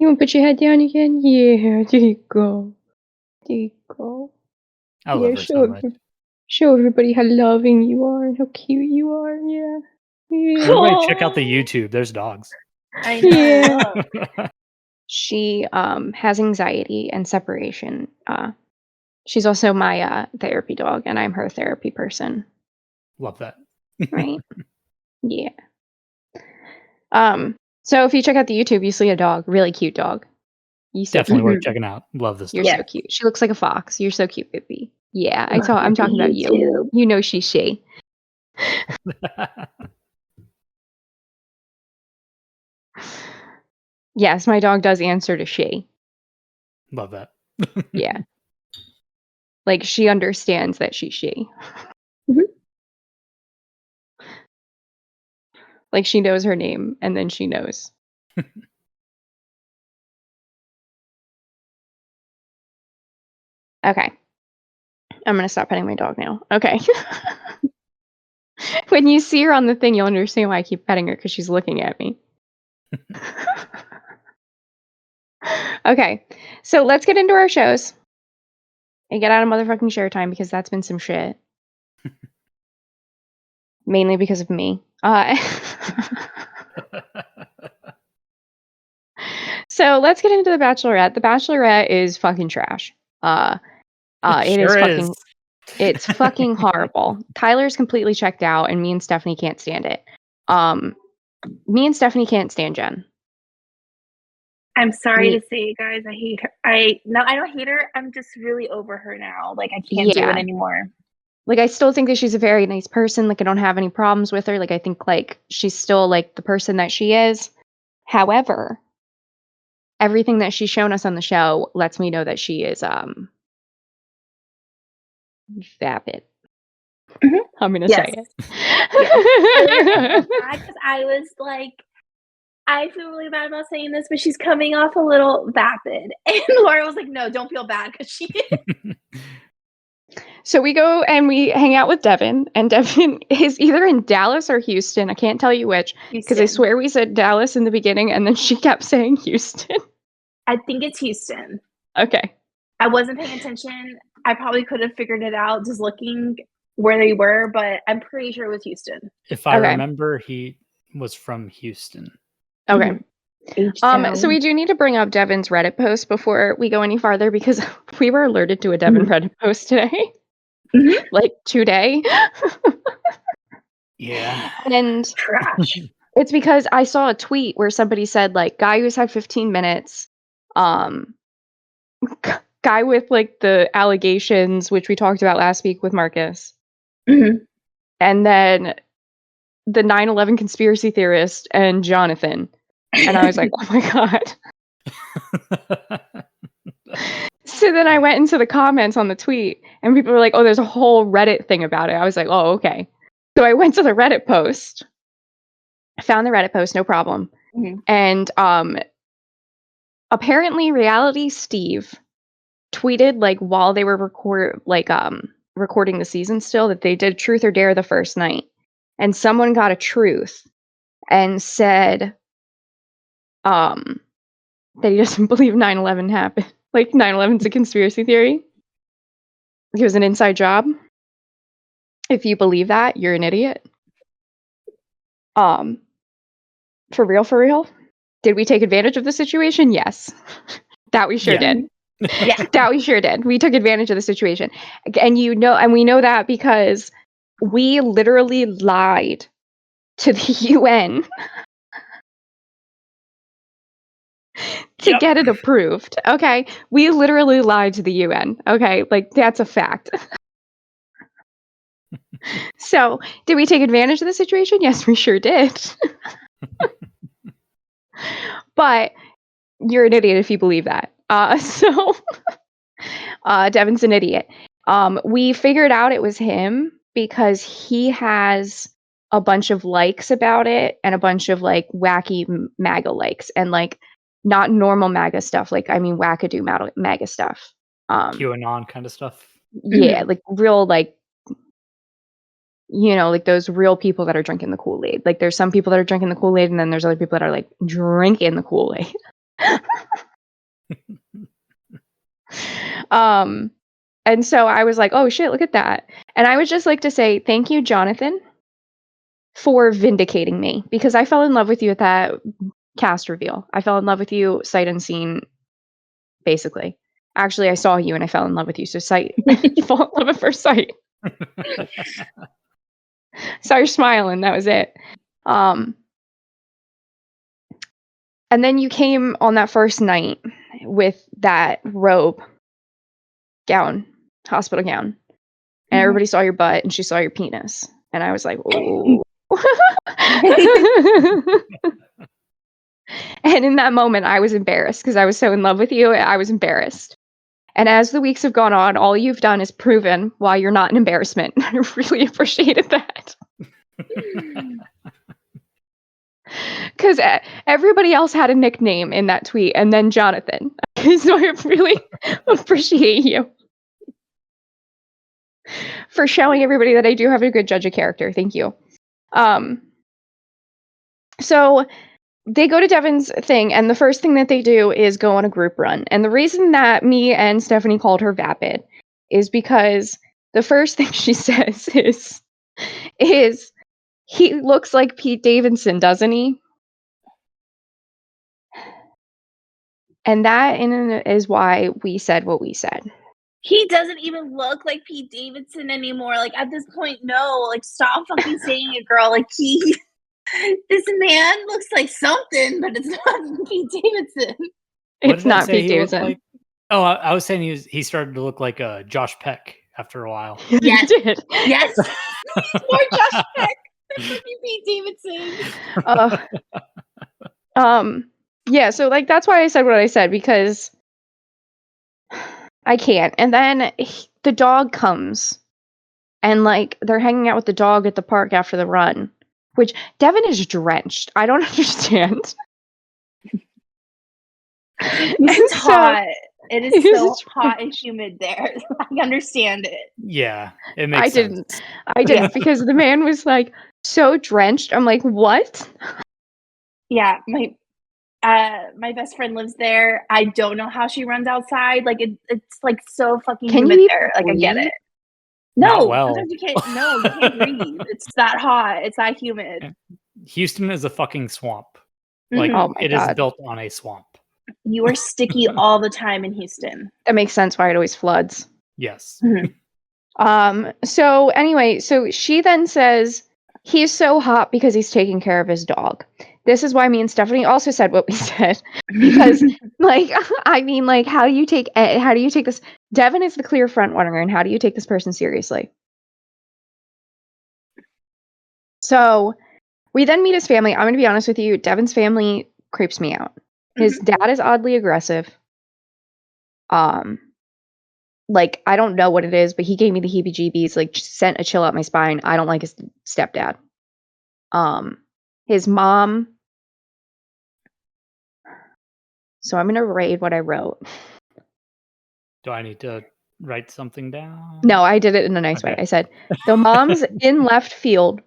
You want to put your head down again? Yeah, there you go. There you go. I love her so much. Show everybody how loving you are and how cute you are. Yeah. Everybody check out the YouTube. There's dogs. I know. Yeah. She has anxiety and separation. She's also my therapy dog, and I'm her therapy person. Love that. Right? Yeah. So if you check out the YouTube, you see a dog, really cute dog. Definitely worth checking out. Love this. You're so cute. She looks like a fox. You're so cute, baby. Yeah, I'm talking about you. You know she's she. Yes, my dog does answer to she. Love that. Yeah. Like she understands that she's she. Like she knows her name and then she knows. Okay. I'm going to stop petting my dog now. Okay. When you see her on the thing, you'll understand why I keep petting her, because she's looking at me. Okay. So let's get into our shows. And get out of motherfucking share time, because that's been some shit. Mainly because of me. So let's get into The Bachelorette. The Bachelorette is fucking trash. It's fucking horrible. Tyler's completely checked out, and me and Stephanie can't stand it. Me and Stephanie can't stand Jenn. I'm sorry to say, guys, I hate her. I don't hate her. I'm just really over her now. Like I can't do it anymore. Like, I still think that she's a very nice person. Like, I don't have any problems with her. Like, I think, like, she's still, like, the person that she is. However, everything that she's shown us on the show lets me know that she is, vapid. Mhm. I'm gonna Yes. say it. Because I was like, I feel really bad about saying this, but she's coming off a little vapid. And Laura was like, no, don't feel bad, because she is. So we go and we hang out with Devin, and Devin is either in Dallas or Houston. I can't tell you which, because I swear we said Dallas in the beginning, and then she kept saying Houston. I think it's Houston. Okay. I wasn't paying attention. I probably could have figured it out just looking where they were, but I'm pretty sure it was Houston. If I remember, he was from Houston. Okay. So we do need to bring up Devin's Reddit post before we go any farther, because we were alerted to a Devin Reddit post today. Like today. Yeah. And trash. It's because I saw a tweet where somebody said, like, guy who's had 15 minutes, guy with like the allegations, which we talked about last week with Marcus. And then the 9/11 conspiracy theorist and Jonathan. And I was like, oh my God. So then I went into the comments on the tweet, and people were like, oh, there's a whole Reddit thing about it. I was like, oh, okay. So I went to the Reddit post. I found the Reddit post, no problem. And apparently Reality Steve tweeted, like, while they were recording the season still, that they did Truth or Dare the first night. And someone got a truth and said that he doesn't believe 9/11 happened. Like, 9/11's a conspiracy theory. It was an inside job. If you believe that, you're an idiot. For real? Did we take advantage of the situation? Yes. That we sure did. Yeah. That we sure did. We took advantage of the situation. And we know that because we literally lied to the UN to get it approved. Okay? We literally lied to the UN. Okay? Like, that's a fact. So, did we take advantage of the situation? Yes, we sure did. But you're an idiot if you believe that. Devin's an idiot. We figured out it was him because he has a bunch of likes about it and a bunch of like wacky MAGA likes and like not normal MAGA stuff. Like, I mean, wackadoo MAGA stuff. QAnon kind of stuff. Yeah, like real, like, you know, like those real people that are drinking the Kool-Aid. Like, there's some people that are drinking the Kool-Aid, and then there's other people that are like drinking the Kool-Aid. And so I was like, oh shit, look at that. And I would just like to say thank you, Jonathan, for vindicating me, because I fell in love with you at that cast reveal. I fell in love with you sight unseen, basically. Actually, I saw you and I fell in love with you. So fall in love at first sight. Saw you smiling. That was it. And then you came on that first night with that robe gown, hospital gown, and everybody saw your butt and she saw your penis. And I was like, oh. And in that moment, I was embarrassed because I was so in love with you. I was embarrassed. And as the weeks have gone on, all you've done is proven why you're not an embarrassment. I really appreciated that. Because everybody else had a nickname in that tweet, and then Jonathan. So I really appreciate you for showing everybody that I do have a good judge of character. Thank you. So they go to Devin's thing, and the first thing that they do is go on a group run. And the reason that me and Stephanie called her vapid is because the first thing she says is he looks like Pete Davidson, doesn't he? And that is why we said what we said. He doesn't even look like Pete Davidson anymore. Like, at this point, no. Like, stop fucking saying it, girl. Like, this man looks like something, but it's not Pete Davidson. It's not Pete Davidson. Like? Oh, I was saying he started to look like Josh Peck after a while. Yes. You did. Yes. More Josh Peck. You beat Davidson. Yeah, so like that's why I said what I said, because I can't. And then the dog comes and like they're hanging out with the dog at the park after the run, which Devin is drenched. I don't understand. It's hot. It is He's so just hot and humid there. I understand it. Yeah, it makes sense. I didn't because the man was like so drenched. I'm like, what? Yeah, my best friend lives there. I don't know how she runs outside. Like it's like so fucking Can humid you there. Like I get breathe? it. Not No, well. sometimes you can't. No, you can't breathe. It's that hot. It's that humid. Houston is a fucking swamp. Like Oh my it is God. built on a swamp. You are sticky all the time in Houston. That makes sense why it always floods. Yes. So anyway, so she then says he's so hot because he's taking care of his dog. This is why me and Stephanie also said what we said, because like I mean, like how do you take this? Devin is the clear front runner, and how do you take this person seriously? So we then meet his family. I'm going to be honest with you, Devin's family creeps me out. His dad is oddly aggressive. Like, I don't know what it is, but he gave me the heebie-jeebies, like, sent a chill up my spine. I don't like his stepdad. His mom... So I'm going to read what I wrote. Do I need to write something down? No, I did it in a nice way. I said, the mom's in left field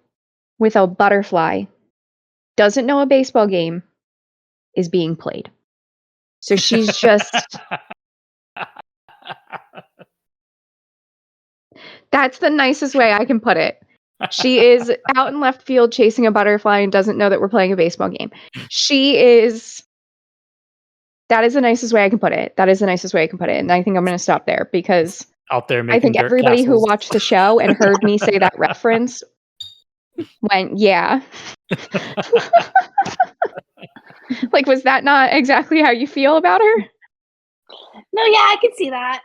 with a butterfly, doesn't know a baseball game is being played. So she's just... That's the nicest way I can put it. She is out in left field chasing a butterfly and doesn't know that we're playing a baseball game. That is the nicest way I can put it. And I think I'm going to stop there because out there I think making dirt everybody who castles. watched the show and heard me say that reference went, yeah. Like, was that not exactly how you feel about her? No, yeah, I could see that.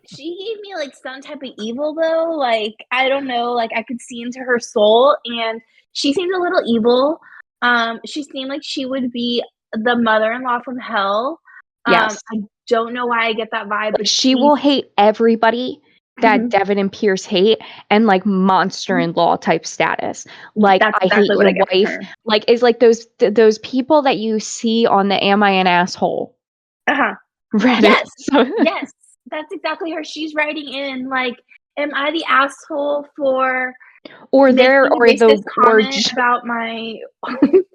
She gave me like some type of evil though. Like, I don't know, like I could see into her soul and she seemed a little evil. She seemed like she would be the mother-in-law from hell. Yes. I don't know why I get that vibe, but she will hate everybody that Mhm. Devin and Pierce hate, and like monster-in-law type status. Like, That's I hate exactly what I your get from wife. her. Like, is like those people that you see on the Am I an Asshole Uh-huh. Reddit. Yes. So, Yes. That's exactly her. She's writing in like, am I the asshole for or there, making a or the, racist or comment about my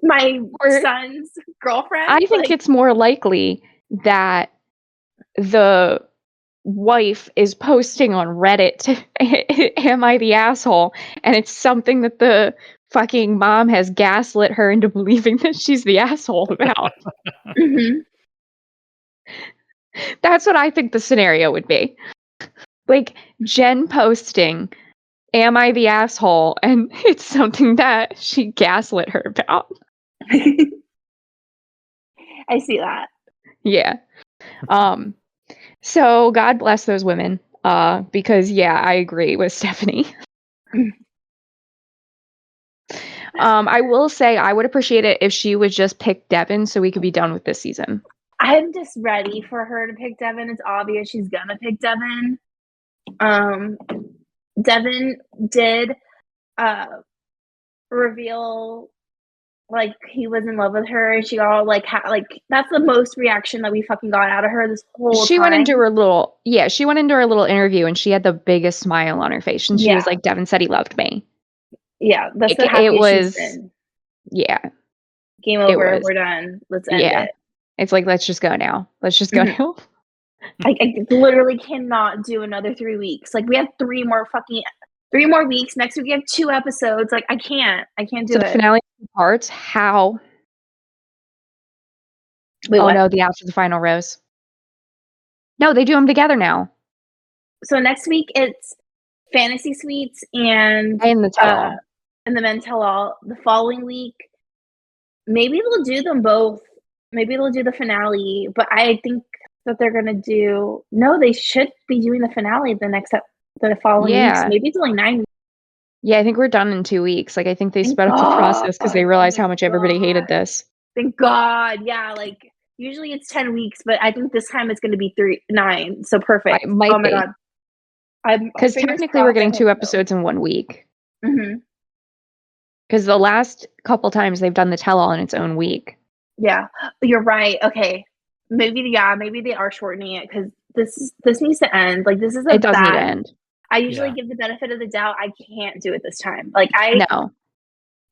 my Or- son's girlfriend? I think Like, it's more likely that the wife is posting on Reddit to, am I the asshole? And it's something that the fucking mom has gaslit her into believing that she's the asshole about. mhm. That's what I think the scenario would be. Like, Jenn posting, am I the asshole? And it's something that she gaslit her about. I see that. Yeah. So God bless those women. Because yeah, I agree with Stephanie. I will say I would appreciate it if she would just pick Devin so we could be done with this season. I'm just ready for her to pick Devin. It's obvious she's gonna pick Devin. Devin did reveal like he was in love with her, and she all like that's the most reaction that we fucking got out of her this whole She time. went into her little interview and she had the biggest smile on her face, and she was like, Devin said he loved me. Yeah, that's It the happiest was, she's been. yeah. Game over. We're done. Let's end it. It's like, let's just go now. Let's just go now. I literally cannot do another 3 weeks. Like, we have 3 more weeks. Next week we have 2 episodes. Like, I can't do So it. the finale parts, how? Wait, what? No, the after the final rose. No, they do them together now. So next week it's Fantasy Suites and the tell-all. And the Men Tell All. The following week, maybe they'll do them both. Maybe they'll do the finale, but I think that they're gonna do. No, they should be doing the finale the next the following weeks. Yeah. Maybe it's only 9 weeks. Yeah, I think we're done in 2 weeks. Like, I think they Thank sped up the process because they God. realized Oh how my much everybody hated God. this. Thank God. Yeah, like usually it's 10 weeks, but I think this time it's going to be 9. So perfect. It might Oh my be. God. I'm Because fingers technically we're crossed. I getting hope 2 so. episodes in 1 week. Mhm. Because the last couple times they've done the tell-all in its own week. Yeah, you're right. Okay, maybe they are shortening it because this needs to end. Like this is a It does need to bad. end. I usually Yeah. give the benefit of the doubt. I can't do it this time. Like No.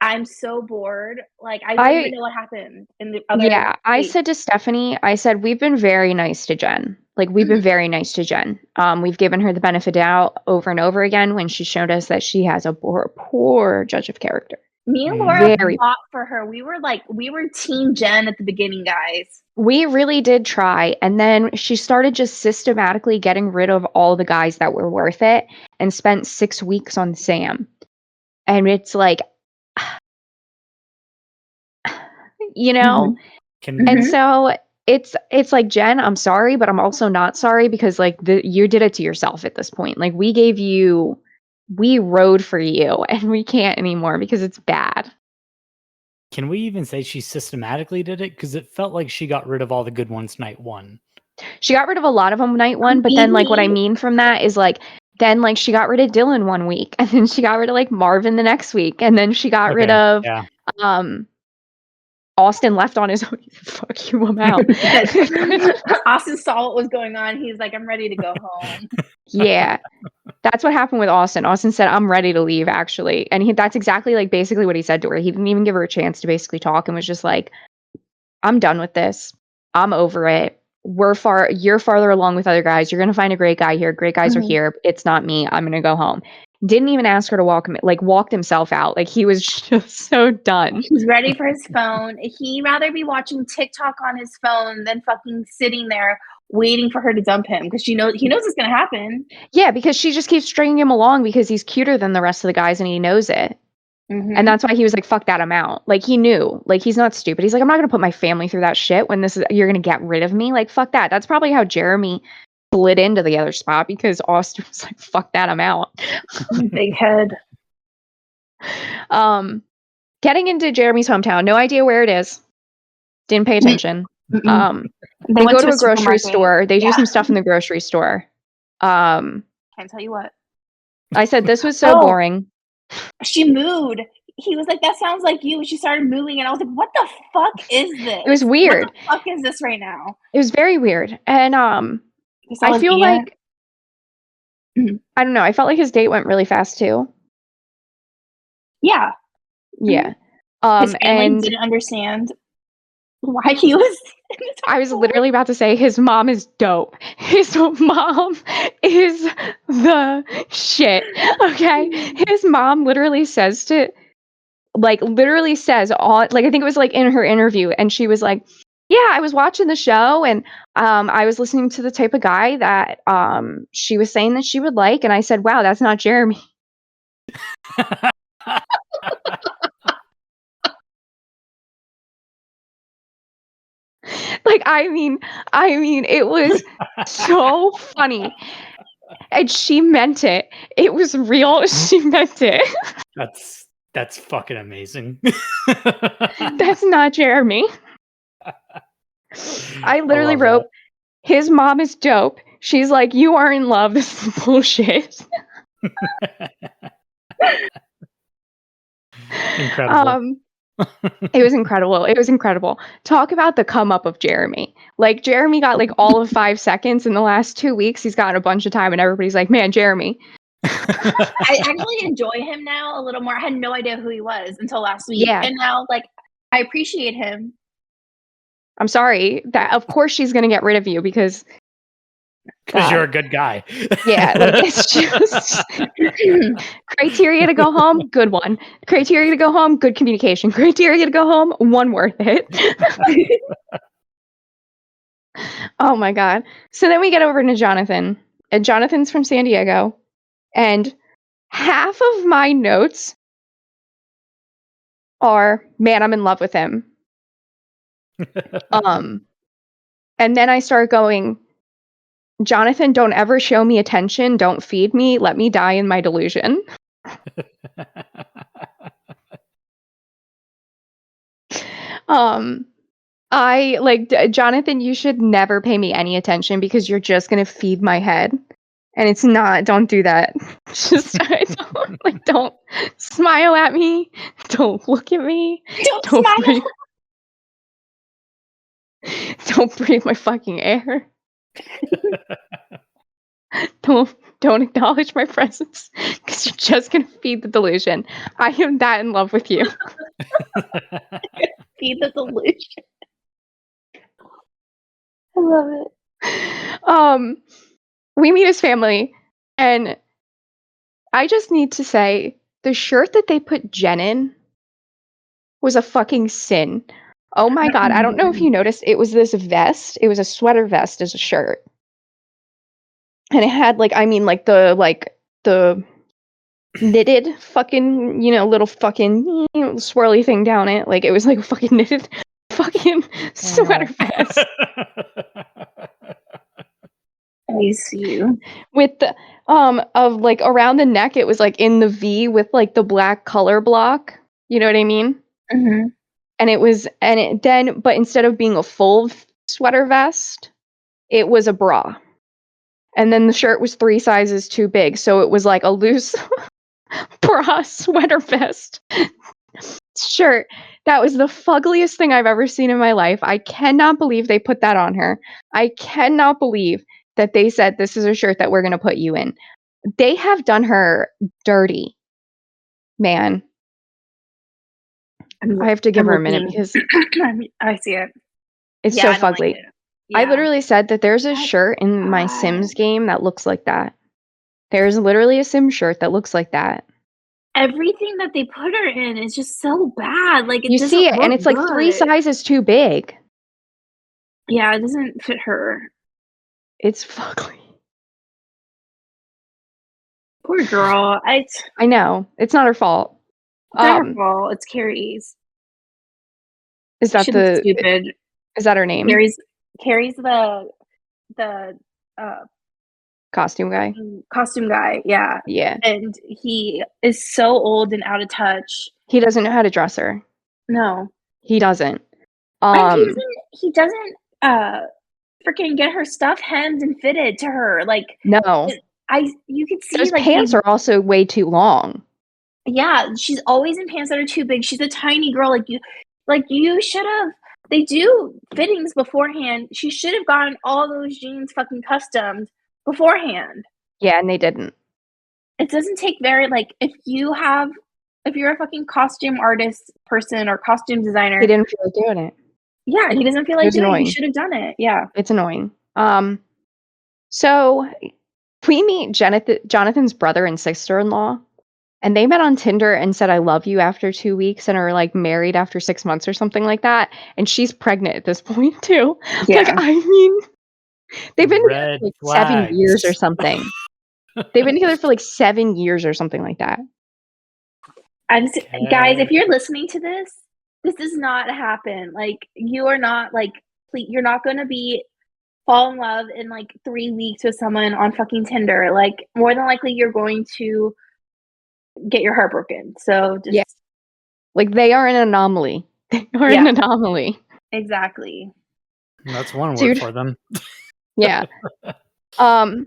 I'm so bored. Like I don't even know what happened in the other. Yeah, I week. said to Stephanie, I said, we've been very nice to Jen. Like, we've been very nice to Jen. We've given her the benefit of doubt over and over again when she showed us that she has a poor judge of character. Me and Laura Very. fought for her. We were team Jen at the beginning, guys. We really did try. And then she started just systematically getting rid of all the guys that were worth it and spent 6 weeks on Sam. And it's like, you know? Can And so it's like, Jen, I'm sorry, but I'm also not sorry because like you did it to yourself at this point. Like we rode for you and we can't anymore because it's bad. Can we even say she systematically did it? Because it felt like she got rid of all the good ones night one. She got rid of a lot of them night one, but then like what I mean from that is like then like she got rid of Dylan 1 week and then she got rid of like Marvin the next week and then she got rid of Austin left on his own. Fuck you, I'm out. Austin saw what was going on. He's like, I'm ready to go home. Yeah. That's what happened with Austin. Austin said, I'm ready to leave, actually. And that's exactly like basically what he said to her. He didn't even give her a chance to basically talk and was just like, I'm done with this. I'm over it. You're farther along with other guys. You're going to find a great guy here. Great guys are here. It's not me. I'm going to go home. Didn't even ask her to walked himself out. Like he was just so done. He's ready for his phone. He'd rather be watching TikTok on his phone than fucking sitting there waiting for her to dump him because he knows it's gonna happen. Yeah, because she just keeps stringing him along because he's cuter than the rest of the guys and he knows it. And that's why he was like, fuck that, I'm out. Like he knew, like he's not stupid. He's like, I'm not gonna put my family through that shit when you're gonna get rid of me. Like fuck that. That's probably how Jeremy slid into the other spot because Austin was like, fuck that, I'm out. Big head. Getting into Jeremy's hometown, no idea where it is. Didn't pay attention. They go to a grocery store. They do some stuff in the grocery store. Can't tell you what. I said this was so boring. She mooed. He was like, that sounds like you. She started mooing, and I was like, what the fuck is this? It was weird. What the fuck is this right now? It was very weird. And I feel like I don't know. I felt like his date went really fast too. Yeah. Yeah. His family didn't understand why he was. I was literally about to say his mom is dope. His mom is the shit. Okay. His mom literally says all like I think it was like in her interview, and she was like, yeah, I was watching the show and I was listening to the type of guy that she was saying that she would like, and I said, wow, that's not Jeremy. Like, I mean, it was so funny. And she meant it. It was real. She meant it. That's fucking amazing. That's not Jeremy. I literally wrote, his mom is dope. She's like, you are in love. This is bullshit. Incredible. It was incredible. It was incredible. Talk about the come up of Jeremy. Like Jeremy got like all of 5 seconds in the last 2 weeks. He's gotten a bunch of time and everybody's like, man, Jeremy. I actually enjoy him now a little more. I had no idea who he was until last week. Yeah. And now like I appreciate him. I'm sorry that of course she's gonna get rid of you because you're a good guy. Yeah, like it's just criteria to go home, good one. Criteria to go home, good communication. Criteria to go home, one worth it. Oh my god. So then we get over to Jonathan. And Jonathan's from San Diego. And half of my notes are, man, I'm in love with him. And then I start going, Jonathan, don't ever show me attention. Don't feed me. Let me die in my delusion. I like Jonathan, you should never pay me any attention because you're just going to feed my head. And it's not, don't do that. Just don't smile at me. Don't look at me. Don't smile. Don't breathe my fucking air. Don't acknowledge my presence because you're just gonna feed the delusion. I am that in love with you. Feed the delusion. I love it. We meet his family, and I just need to say the shirt that they put Jenn in was a fucking sin. Oh my god, I don't know if you noticed, it was this vest. It was a sweater vest as a shirt. And it had the knitted fucking, little fucking swirly thing down it. Like it was like a fucking knitted fucking sweater vest. I see you. With the of like around the neck, it was like in the V with like the black color block. You know what I mean? Mm-hmm. But instead of being a full sweater vest, it was a bra. And then the shirt was 3 sizes too big, so it was like a loose bra sweater vest shirt. That was the fuggliest thing I've ever seen in my life. I cannot believe they put that on her. I cannot believe that they said, this is a shirt that we're going to put you in. They have done her dirty, man. I have to give her a minute because I see it. It's so fugly. Like it. Yeah. I literally said that there's a shirt in my Sims game that looks like that. There's literally a Sims shirt that looks like that. Everything that they put her in is just so bad. Like you see it, and it's like 3 sizes too big. Yeah, it doesn't fit her. It's fugly. Poor girl. I know. It's not her fault. It's not her fault. It's Carrie's. Is that stupid? Is that her name? Carrie's the costume guy. Costume guy, yeah. Yeah. And he is so old and out of touch. He doesn't know how to dress her. No. He doesn't. He doesn't freaking get her stuff hemmed and fitted to her. Like no. You can see those pants are also way too long. Yeah, she's always in pants that are too big. She's a tiny girl. You should have. They do fittings beforehand. She should have gotten all those jeans fucking customed beforehand. Yeah, and they didn't. It doesn't take if you're a fucking costume artist person or costume designer. He didn't feel like doing it. Yeah, he doesn't feel like doing it. He should have done it. Yeah. It's annoying. So we meet Jonathan's brother and sister-in-law. And they met on Tinder and said, I love you after 2 weeks and are like married after 6 months or something like that. And she's pregnant at this point too. Yeah. Like, I mean, they've been together for like 7 years or something. They've been together for like 7 years or something like that. Guys, if you're listening to this does not happen. Like, you are not you're not going to fall in love in like 3 weeks with someone on fucking Tinder. Like, more than likely you're going to get your heart broken. So just like they are an anomaly. They are an anomaly. Exactly. That's one word for them. Yeah. I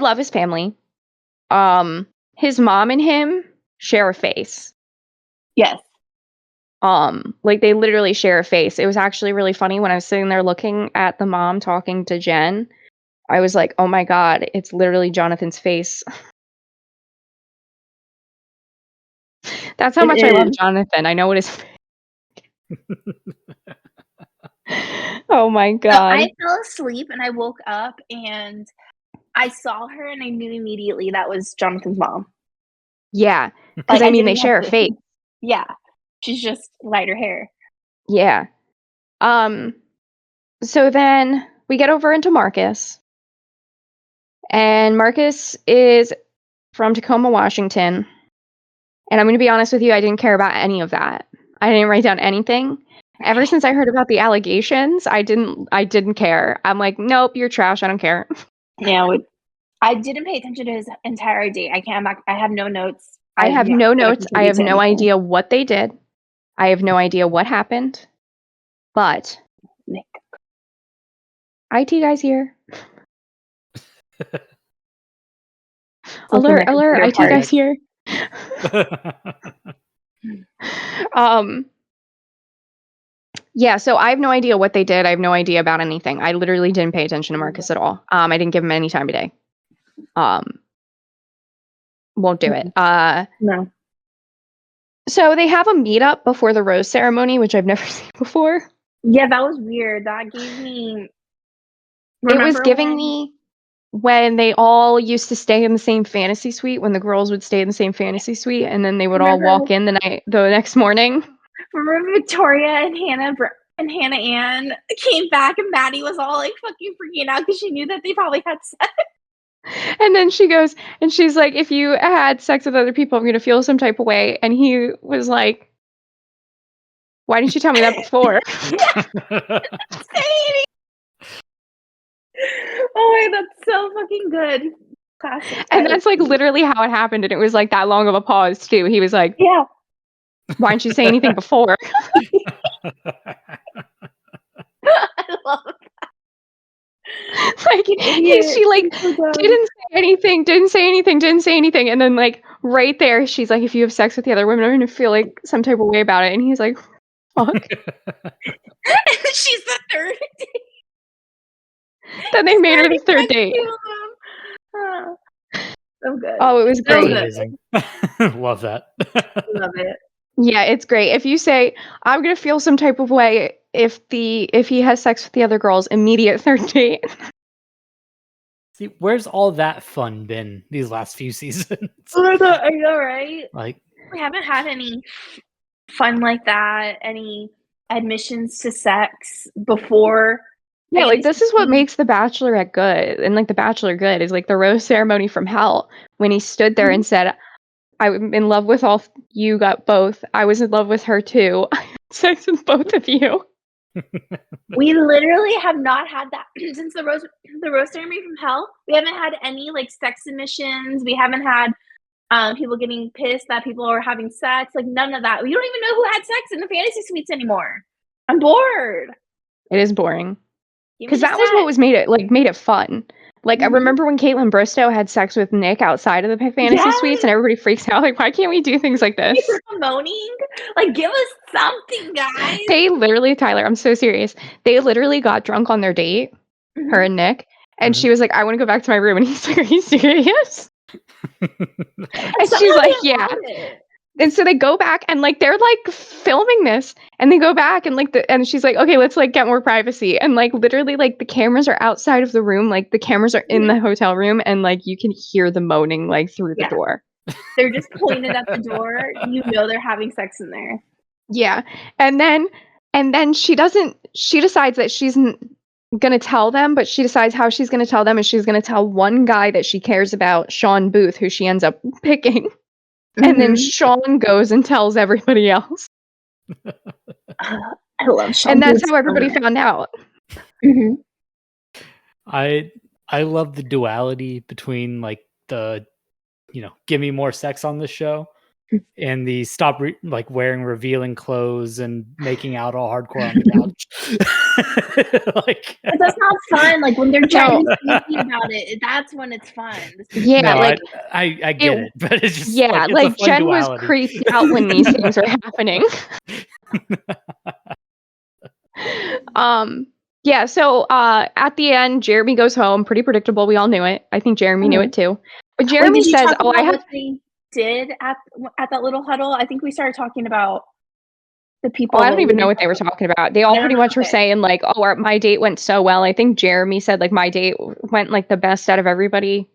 love his family. His mom and him share a face. Yes. Like they literally share a face. It was actually really funny when I was sitting there looking at the mom talking to Jenn. I was like, oh my god, it's literally Jonathan's face. That's how much I love Jonathan. I know what his oh my god. So I fell asleep and I woke up and I saw her and I knew immediately that was Jonathan's mom. Yeah. Because they share a face. Yeah. She's just lighter hair. Yeah. So then we get over into Marcus. And Marcus is from Tacoma, Washington. And I'm going to be honest with you, I didn't care about any of that. I didn't write down anything. Ever since I heard about the allegations, I didn't care. I'm like, nope, you're trash. I don't care. Yeah, I didn't pay attention to his entire date. I can't. I have no notes. I have no notes. I have no anything. idea what they did. I have no idea what happened. But Nick. IT guy's here. Alert! IT guy's here. Yeah, so I have no idea what they did. I have no idea about anything. I literally didn't pay attention to Marcus at all. I didn't give him any time of day. Won't do it. No. So they have a meetup before the rose ceremony, which I've never seen before. Yeah, that was weird. That gave me. It was giving me when they all used to stay in the same fantasy suite, when the girls would stay in the same fantasy suite, and then they would all walk in the next morning. Remember Victoria and Hannah Ann came back, and Maddie was all like fucking freaking out because she knew that they probably had sex. And then she goes, and she's like, if you had sex with other people, I'm going to feel some type of way. And he was like, why didn't you tell me that before? Oh, that's so fucking good. Classic. And that's like literally how it happened. And it was like that long of a pause too. He was like, yeah. Why didn't you say anything before? I love that. Like she like didn't say anything, and then like right there she's like, if you have sex with the other women, I'm gonna feel like some type of way about it. And he's like, fuck. She's the third date. Then they made her the third date. So good. Oh, it was great. Amazing. Love that. Love it. Yeah, it's great. If you say, I'm gonna feel some type of way if he has sex with the other girls, immediate third date. See, where's all that fun been these last few seasons? I know, right? Like, we haven't had any fun like that, any admissions to sex before. Yeah, like this is what makes The Bachelorette good, and like The Bachelor good is like the rose ceremony from hell, when he stood there and said, I'm in love with all you got both. I was in love with her too. I had sex with both of you. We literally have not had that since the rose ceremony from hell. We haven't had any like sex admissions. We haven't had people getting pissed that people are having sex. Like none of that. We don't even know who had sex in the fantasy suites anymore. I'm bored. It is boring. Because that was what made it fun. Like, I remember when Caitlin Bristow had sex with Nick outside of the fantasy suites, and everybody freaks out. Like, why can't we do things like this? Moaning? Like, give us something, guys. They literally, Tyler, I'm so serious. They literally got drunk on their date, her and Nick, and she was like, I want to go back to my room. And he's like, are you serious? And she's like, yeah. And so they go back and like they're like filming this, and they go back and like and she's like, okay, let's like get more privacy, and like literally like the cameras are outside of the room, like the cameras are in the hotel room, and like you can hear the moaning like through the door. They're just pointed at the door. You know they're having sex in there. Yeah, and then she decides that she's gonna tell them, but she decides how she's gonna tell them, and she's gonna tell one guy that she cares about, Sean Booth, who she ends up picking. And then Sean goes and tells everybody else. I love Sean. And that's how everybody found out. Mm-hmm. I love the duality between like the, give me more sex on this show, and the stop like wearing revealing clothes and making out all hardcore on the couch. Like, but that's not fun. Like when they're trying to be about it, that's when it's fun. Yeah, no, like I get it, but it's just like Jenn was creeped out when these things are happening. Yeah, so at the end, Jeremy goes home. Pretty predictable. We all knew it. I think Jeremy knew it too. But Jeremy says, "Oh, I have." What they did at that little huddle. I think we started talking about the people. I don't even know what they were talking about. They all pretty much were saying like, "Oh, my date went so well." I think Jeremy said like my date went like the best out of everybody.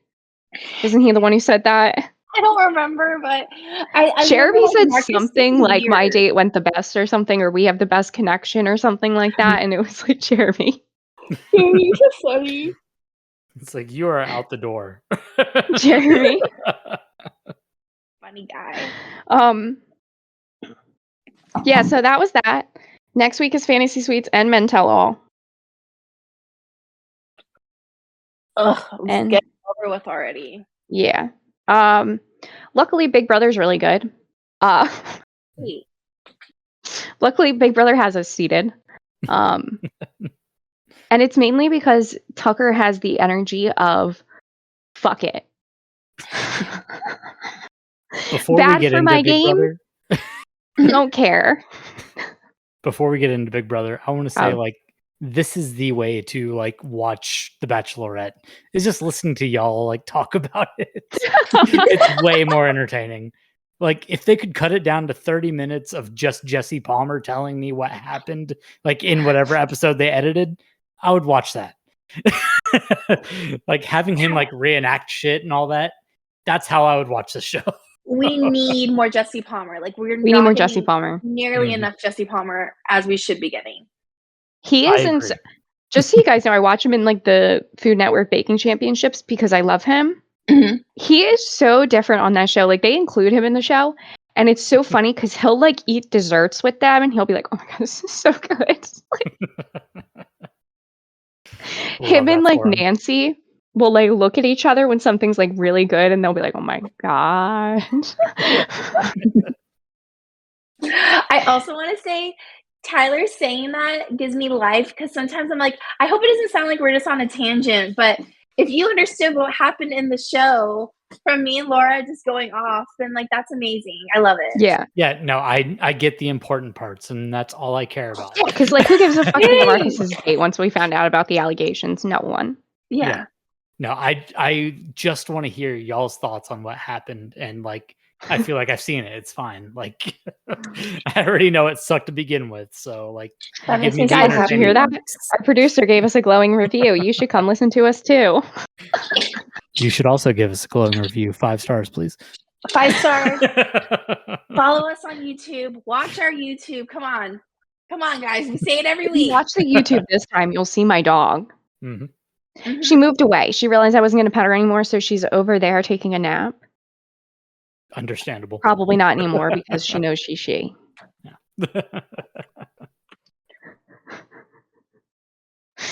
Isn't he the one who said that? I don't remember, but Jeremy said something like my date went the best or something, or we have the best connection or something like that, and it was like Jeremy. Jeremy's so funny. It's like you are out the door. Jeremy. Funny guy. Yeah, so that was that. Next week is Fantasy Suites and Men Tell All. Ugh, let's And- get it over with already. Yeah. Luckily, Big Brother's really good. Wait. Luckily, Big Brother has us seated. And it's mainly because Tucker has the energy of fuck it. Before Bad we get for into my Big game? Brother, Don't care. before we get into Big Brother, I want to say Oh. like this is the way to like watch The Bachelorette. Is just listening to y'all like talk about it. It's way more entertaining. Like if they could cut it down to 30 minutes of just Jesse Palmer telling me what happened, like in whatever episode they edited, I would watch that. Like having him like reenact shit and all that. That's how I would watch the show. We need more Jesse Palmer. Like We need more Jesse Palmer. Nearly Mhm. enough Jesse Palmer as we should be getting. He I isn't. agree. Just so you guys know, I watch him in like the Food Network Baking Championships because I love him. Mhm. He is so different on that show. Like they include him in the show, and it's so funny because he'll like eat desserts with them, and he'll be like, "Oh my god, this is so good." Him Love and that like for him. Nancy will like look at each other when something's like really good, and they'll be like, "Oh my god." I also want to say, Tyler saying that gives me life because sometimes I'm like, I hope it doesn't sound like we're just on a tangent, but if you understood what happened in the show from me and Laura just going off, then like that's amazing. I love it. Yeah, Yeah, no, I get the important parts, and that's all I care about. yeah, because like who gives a fuck Yay! about Marcus's date once we found out about the allegations? No one. Yeah. No, I just want to hear y'all's thoughts on what happened, and like I feel like I've seen it. It's fine. Like I already know it sucked to begin with, so like That give makes me me the Guys, did you hear that? entertainment. Our producer gave us a glowing review. You should come listen to us too. You should also give us a glowing review, 5 stars, please. 5 stars. Follow us on YouTube. Watch our YouTube. Come on, guys. We say it every If you week. watch the YouTube this time, you'll see my dog. Mhm. Mhm. She moved away. She realized I wasn't going to pet her anymore, so she's over there taking a nap. Understandable. Probably not anymore because she knows she's she.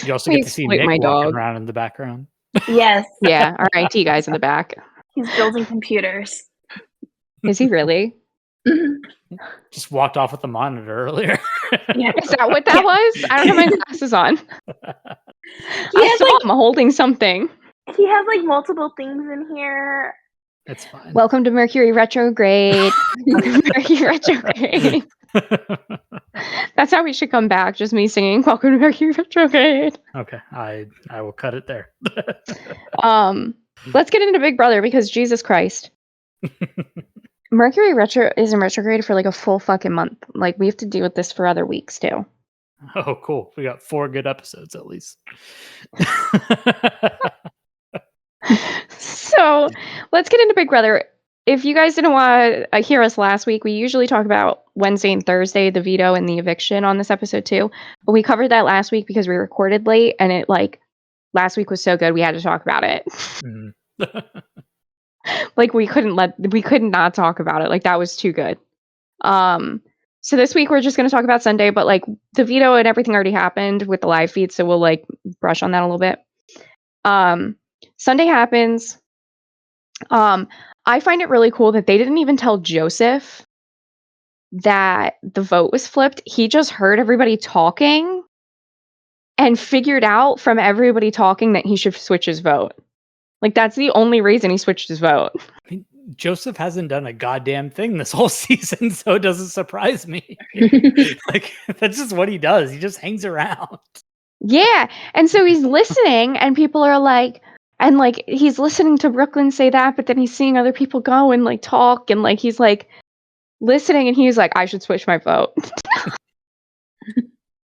You also We get to see exploit Nick my walking dog. around in the background. Yes. Yeah, our IT guy's in the back. He's building computers. Is he really? Mhm. Just walked off with the monitor earlier. Yeah. Is that what that was? I don't have my glasses on. He I has saw like him holding something. he has like multiple things in here. It's fine. Welcome to Mercury Retrograde. Welcome to Mercury Retrograde. That's how we should come back. Just me singing Welcome to Mercury Retrograde. Okay, I will cut it there. Let's get into Big Brother because Jesus Christ. Mercury is in retrograde for like a full fucking month. Like we have to deal with this for other weeks too. Oh, cool. We got 4 good episodes at least. So let's get into Big Brother. If you guys didn't want to hear us last week, we usually talk about Wednesday and Thursday, the veto and the eviction on this episode too. But we covered that last week because we recorded late and it like last week was so good we had to talk about it. Mhm. Like we could not talk about it. Like that was too good. So this week we're just going to talk about Sunday, but like the veto and everything already happened with the live feed, so we'll like brush on that a little bit. Sunday happens. I find it really cool that they didn't even tell Joseph that the vote was flipped. He just heard everybody talking and figured out from everybody talking that he should switch his vote. Like that's the only reason he switched his vote. I mean, Joseph hasn't done a goddamn thing this whole season, so it doesn't surprise me. Like that's just what he does. He just hangs around. Yeah. And so he's listening and people are like, and like he's listening to Brooklyn say that, but then he's seeing other people go and like talk and like he's like listening and he's like, I should switch my vote.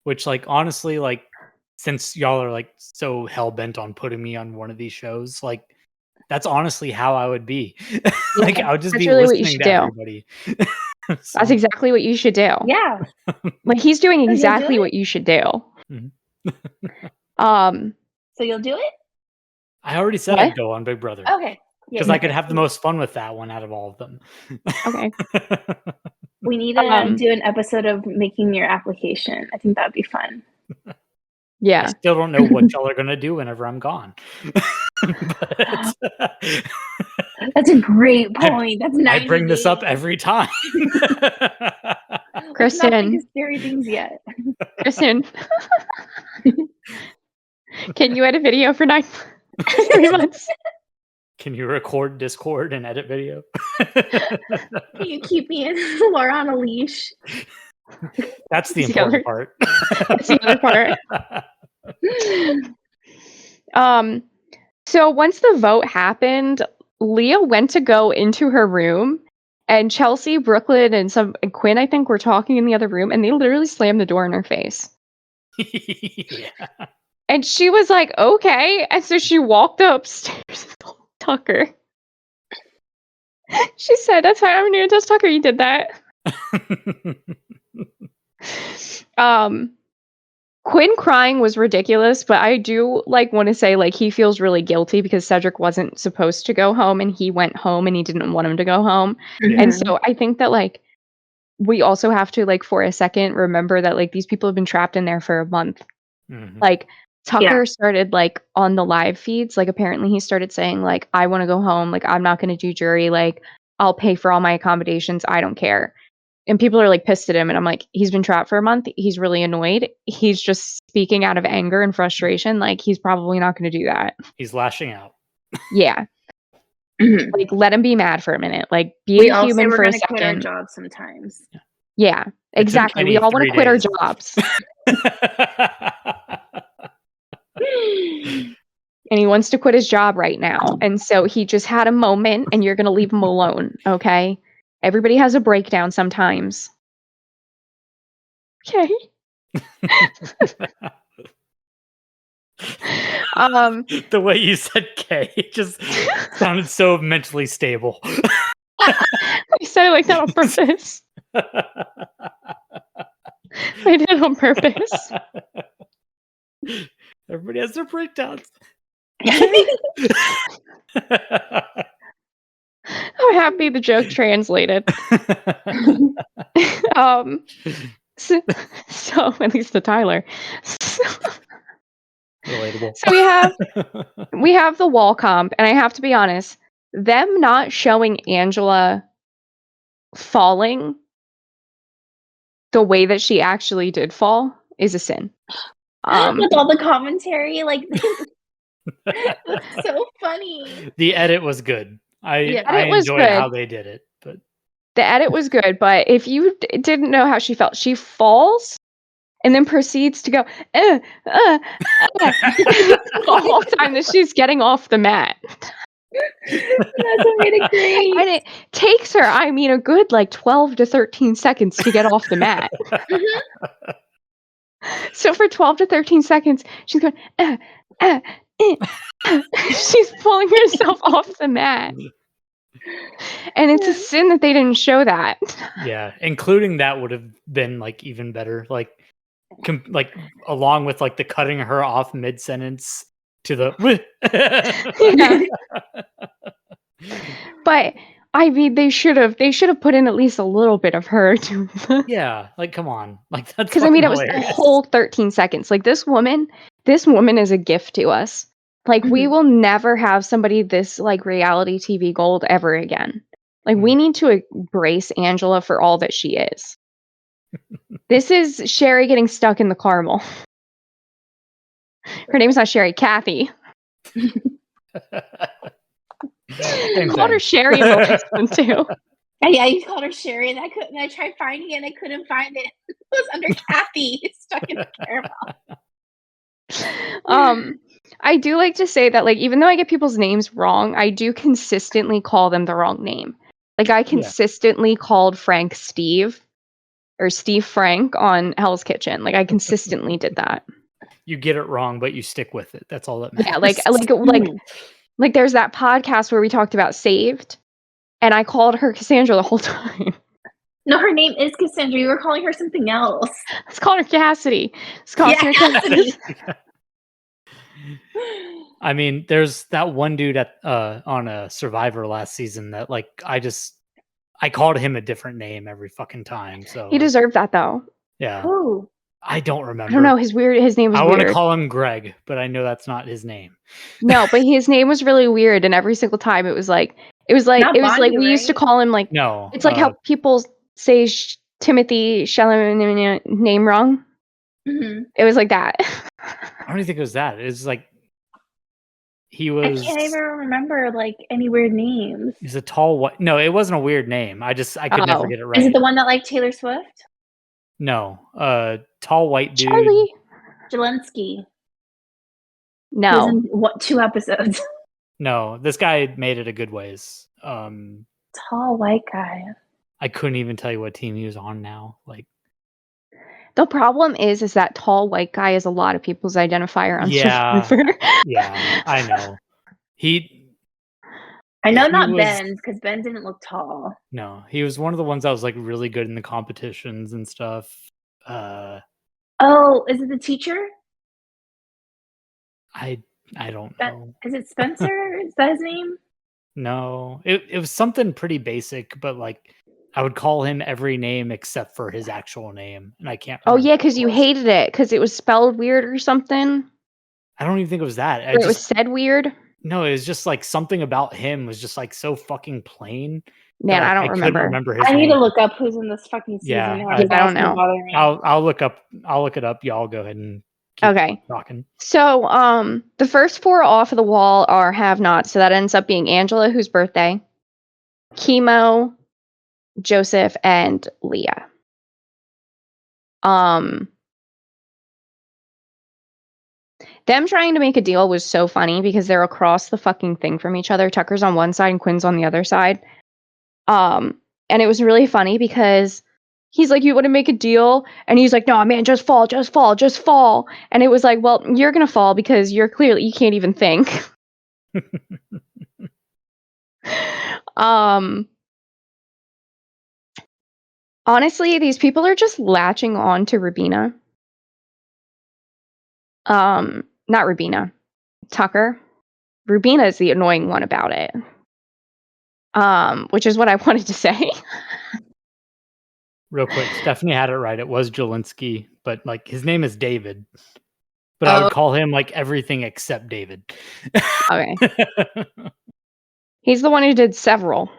Which like honestly, like since y'all are like so hell bent on putting me on one of these shows, like that's honestly how I would be. Like I would just That's be really what you listening should to do. everybody. So, That's exactly what you should do. Yeah. Like he's doing you'll do exactly it? what you should do. Mhm. So you'll do it? I already said What? I'd go on Big Brother. Okay. Because I could have the most fun with that one out of all of them. Okay. We need to do an episode of making your application. I think that'd be fun. I Yeah. still don't know what y'all are gonna do whenever I'm gone. But That's a great point. That's 90 I bring this up days. every time. Let's not think Kristen, of scary things yet. Kristen, can you edit video for 3 months? Can you record Discord and edit video? Can you keep me in Laura on a leash? That's the It's the other- important part. That's the other part. So once the vote happened, Leah went to go into her room, and Chelsea, Brooklyn, and Quinn, I think, were talking in the other room, and they literally slammed the door in her face. Yeah. And she was like, okay. And so she walked upstairs and told Tucker. She said, that's why I'm going to tell Tucker you did that. Quinn crying was ridiculous, but I do want to say he feels really guilty because Cedric wasn't supposed to go home and he went home and he didn't want him to go home. Yeah. And so I think that we also have to for a second remember that these people have been trapped in there for a month. Mhm. Tucker started on the live feeds, apparently he started saying I want to go home, I'm not going to do jury, I'll pay for all my accommodations, I don't care. And people are pissed at him, and I'm he's been trapped for a month, he's really annoyed, he's just speaking out of anger and frustration, he's probably not going to do that. He's lashing out. Yeah. Let him be mad for a minute, be We a all say human we're for a gonna quit our second. jobs sometimes. Yeah, exactly, we all want to quit our jobs. And he wants to quit his job right now. And so he just had a moment, and you're going to leave him alone, okay? Everybody has a breakdown sometimes. Okay. The way you said K just sounded so mentally stable. I said it like that on purpose. I did it on purpose. Everybody has their breakdowns. I'm happy the joke translated. So at least to Tyler. Relatable. So we have the wall comp, and I have to be honest, them not showing Angela falling the way that she actually did fall is a sin. With all the commentary, that's so funny. The edit was good. I enjoyed how they did it, but the edit was good. But if you didn't know how she felt, she falls and then proceeds to go the whole time that she's getting off the mat. That's really great. And it takes her, a good 12 to 13 seconds to get off the mat. So for 12 to 13 seconds, she's going, she's pulling herself off the mat. And it's a sin that they didn't show that. Yeah, including that would have been even better. Along with the cutting her off mid-sentence to the But they should have put in at least a little bit of her to yeah, come on, that's because it was the whole 13 seconds. This woman is a gift to us. We will never have somebody this reality TV gold ever again. We need to embrace Angela for all that she is. This is Sherry getting stuck in the caramel. Her name's not Sherry, Kathy. I called her Sherry in the last one too. Yeah, you called her Sherry, and I tried finding it, and I couldn't find it. It was under Kathy, stuck in the caramel. I do like to say that even though I get people's names wrong, I do consistently call them the wrong name. I consistently called Frank Steve or Steve Frank on Hell's Kitchen. I consistently did that. You get it wrong, but you stick with it. That's all that matters. Yeah, there's that podcast where we talked about Saved, and I called her Cassandra the whole time. No, her name is Cassandra. You were calling her something else. Let's call her Cassidy. Cassidy. There's that one dude on a Survivor last season that I just I called him a different name every fucking time. So He deserved that though. Yeah. Who? I don't remember. I don't know. His name was I weird. want to call him Greg, but I know that's not his name. No, but his name was really weird, and every single time it was like we used to call him like No. It's like how people say Timothy Chalamet name wrong. Mm-hmm. It was like that. I don't even think it was that. It was like he was. I can't even remember like any weird names. He's a tall white. No, it wasn't a weird name. I could never get it right. Is it the one that like Taylor Swift? No, tall white dude. Charlie Zelensky. No. He was in 2 episodes? No, this guy made it a good ways. Tall white guy. I couldn't even tell you what team he was on now. Like the problem is that tall white guy is a lot of people's identifier on Survivor. Yeah, I know. I know not Ben's because Ben didn't look tall. No, he was one of the ones that was like really good in the competitions and stuff. Oh, is it the teacher? I don't know. Is it Spencer? Is that his name? No, it was something pretty basic, but like I would call him every name except for his actual name, and I can't. Oh yeah, because you hated it because it was spelled weird or something. I don't even think it was that. It was said weird. No, it was just like something about him was just like so fucking plain. Man, I don't remember his name. I need to look up who's in this fucking season. Yeah, I don't know. I'll look it up. Y'all go ahead and keep talking. So the first 4 off of the wall are have-nots. So that ends up being Angela, whose birthday, Chemo, Joseph, and Leah. Them trying to make a deal was so funny because they're across the fucking thing from each other. Tucker's on one side and Quinn's on the other side. And it was really funny because he's like, you want to make a deal? And he's like, no, man, just fall. And it was like, well, you're going to fall because you can't even think. Honestly, these people are just latching on to Rubina. Not Rubina. Tucker. Rubina is the annoying one about it. Which is what I wanted to say. Real quick, Stephanie had it right. It was Zelensky, but like his name is David. But I would call him like everything except David. Okay. He's the one who did several.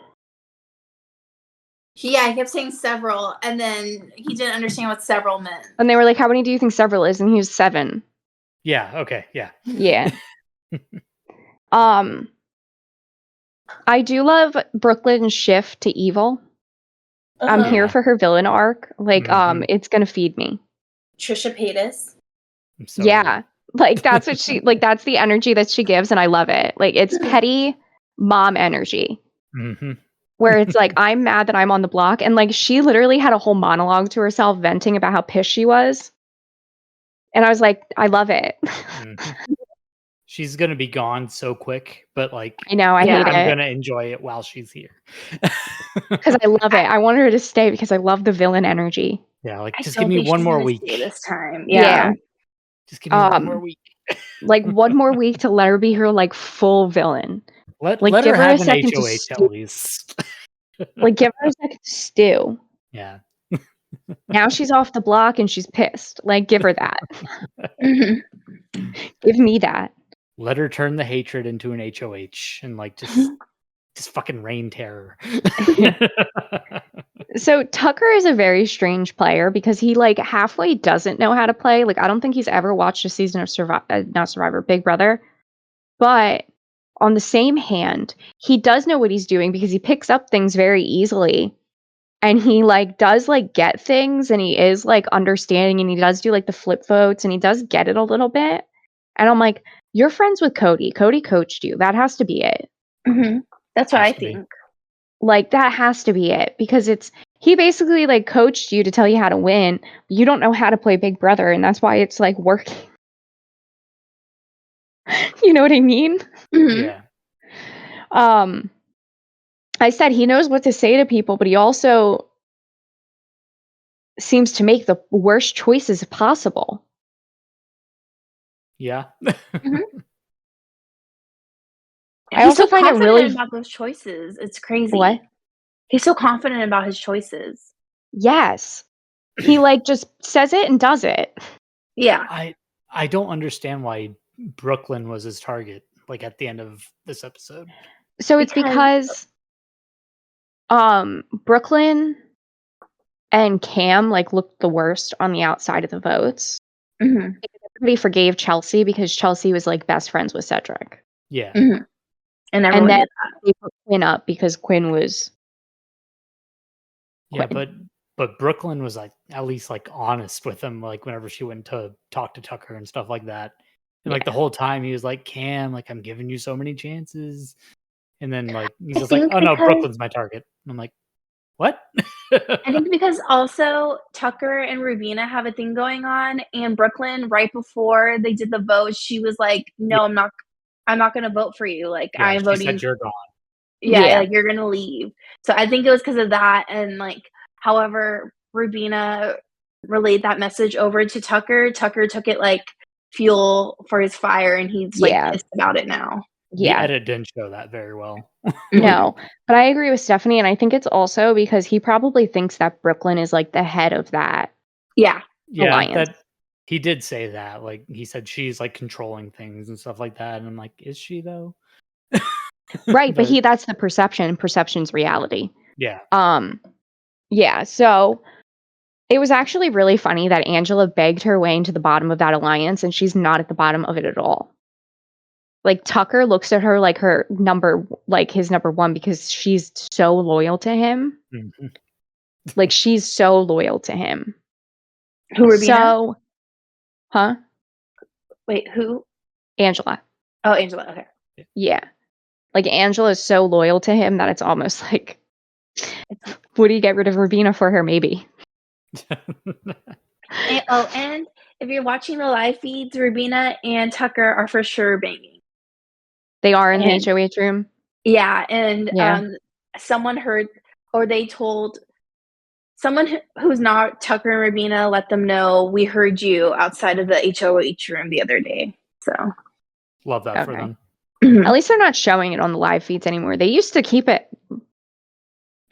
Yeah, he kept saying several, and then he didn't understand what several meant. And they were like, how many do you think several is? And he was 7. Yeah, okay, yeah. Yeah. I do love Brooklyn's shift to evil. I'm here for her villain arc. Like, it's gonna feed me. Trisha Paytas. Yeah. Like that's what she that's the energy that she gives, and I love it. Like it's petty mom energy. Mm-hmm. Where it's like, I'm mad that I'm on the block. And like she literally had a whole monologue to herself venting about how pissed she was. And I was like, I love it. Mm-hmm. She's gonna be gone so quick, but like I know, I hate it. I'm gonna enjoy it while she's here. Because I love it. I want her to stay because I love the villain energy. Yeah, like just give me one more week this time. Yeah. Just give me one more week. Like one more week to let her be her like full villain. Let her have an HOH at least. Like give her a second to stew. Yeah. Now she's off the block and she's pissed. Like give her that. Give me that. Let her turn the hatred into an HOH and like just fucking rain terror. So Tucker is a very strange player because he like halfway doesn't know how to play. Like I don't think he's ever watched a season of Big Brother. But on the same hand, he does know what he's doing because he picks up things very easily. And he like does like get things and he is like understanding and he does do like the flip votes and he does get it a little bit. And I'm like, you're friends with Cody. Cody coached you. That has to be it. Mm-hmm. That's what I think. Like that has to be it because he basically like coached you to tell you how to win. But you don't know how to play Big Brother and that's why it's like working. You know what I mean? Yeah. I said he knows what to say to people, but he also seems to make the worst choices possible. Yeah. I also find it really about those choices. It's crazy. What? He's so confident about his choices. Yes. He like just says it and does it. Yeah. I don't understand why Brooklyn was his target, like at the end of this episode. So it's because Brooklyn and Cam like looked the worst on the outside of the votes. Mm-hmm. Everybody forgave Chelsea because Chelsea was like best friends with Cedric. Yeah. Mm-hmm. And everyone then did that. they put Quinn up because Quinn was Yeah, Quinn. but Brooklyn was like at least like honest with him, like whenever she went to talk to Tucker and stuff like that. And like the whole time he was like, Cam, like I'm giving you so many chances. And then like he's just like, oh no, Brooklyn's my target. And I'm like, what? I think because also Tucker and Rubina have a thing going on, and Brooklyn, right before they did the vote, she was like, no, I'm not gonna vote for you. Like I'm voting. She said you're gone. Yeah, like you're gonna leave. So I think it was because of that, and like however Rubina relayed that message over to Tucker, Tucker took it like fuel for his fire, and he's like pissed about it now. Yeah. The edit didn't show that very well. No, but I agree with Stephanie, and I think it's also because he probably thinks that Brooklyn is like the head of that. Alliance. That he did say that. Like he said she's like controlling things and stuff like that. And I'm like, is she though? Right, but that's the perception. Perception's reality. Yeah. Yeah, so it was actually really funny that Angela begged her way into the bottom of that alliance, and she's not at the bottom of it at all. Like Tucker looks at her like his number one because she's so loyal to him. Mm-hmm. Like she's so loyal to him. Who, Rubina? So, huh? Wait, who? Angela. Oh, Angela. Okay. Yeah. Like Angela is so loyal to him that it's almost like, would he get rid of Rubina for her? Maybe. And if you're watching the live feeds, Rubina and Tucker are for sure banging. They are in the HOH room? Yeah, and someone heard, or they told someone who's not Tucker and Rubina, let them know we heard you outside of the HOH room the other day. So love that for them. At least they're not showing it on the live feeds anymore. They used to keep it.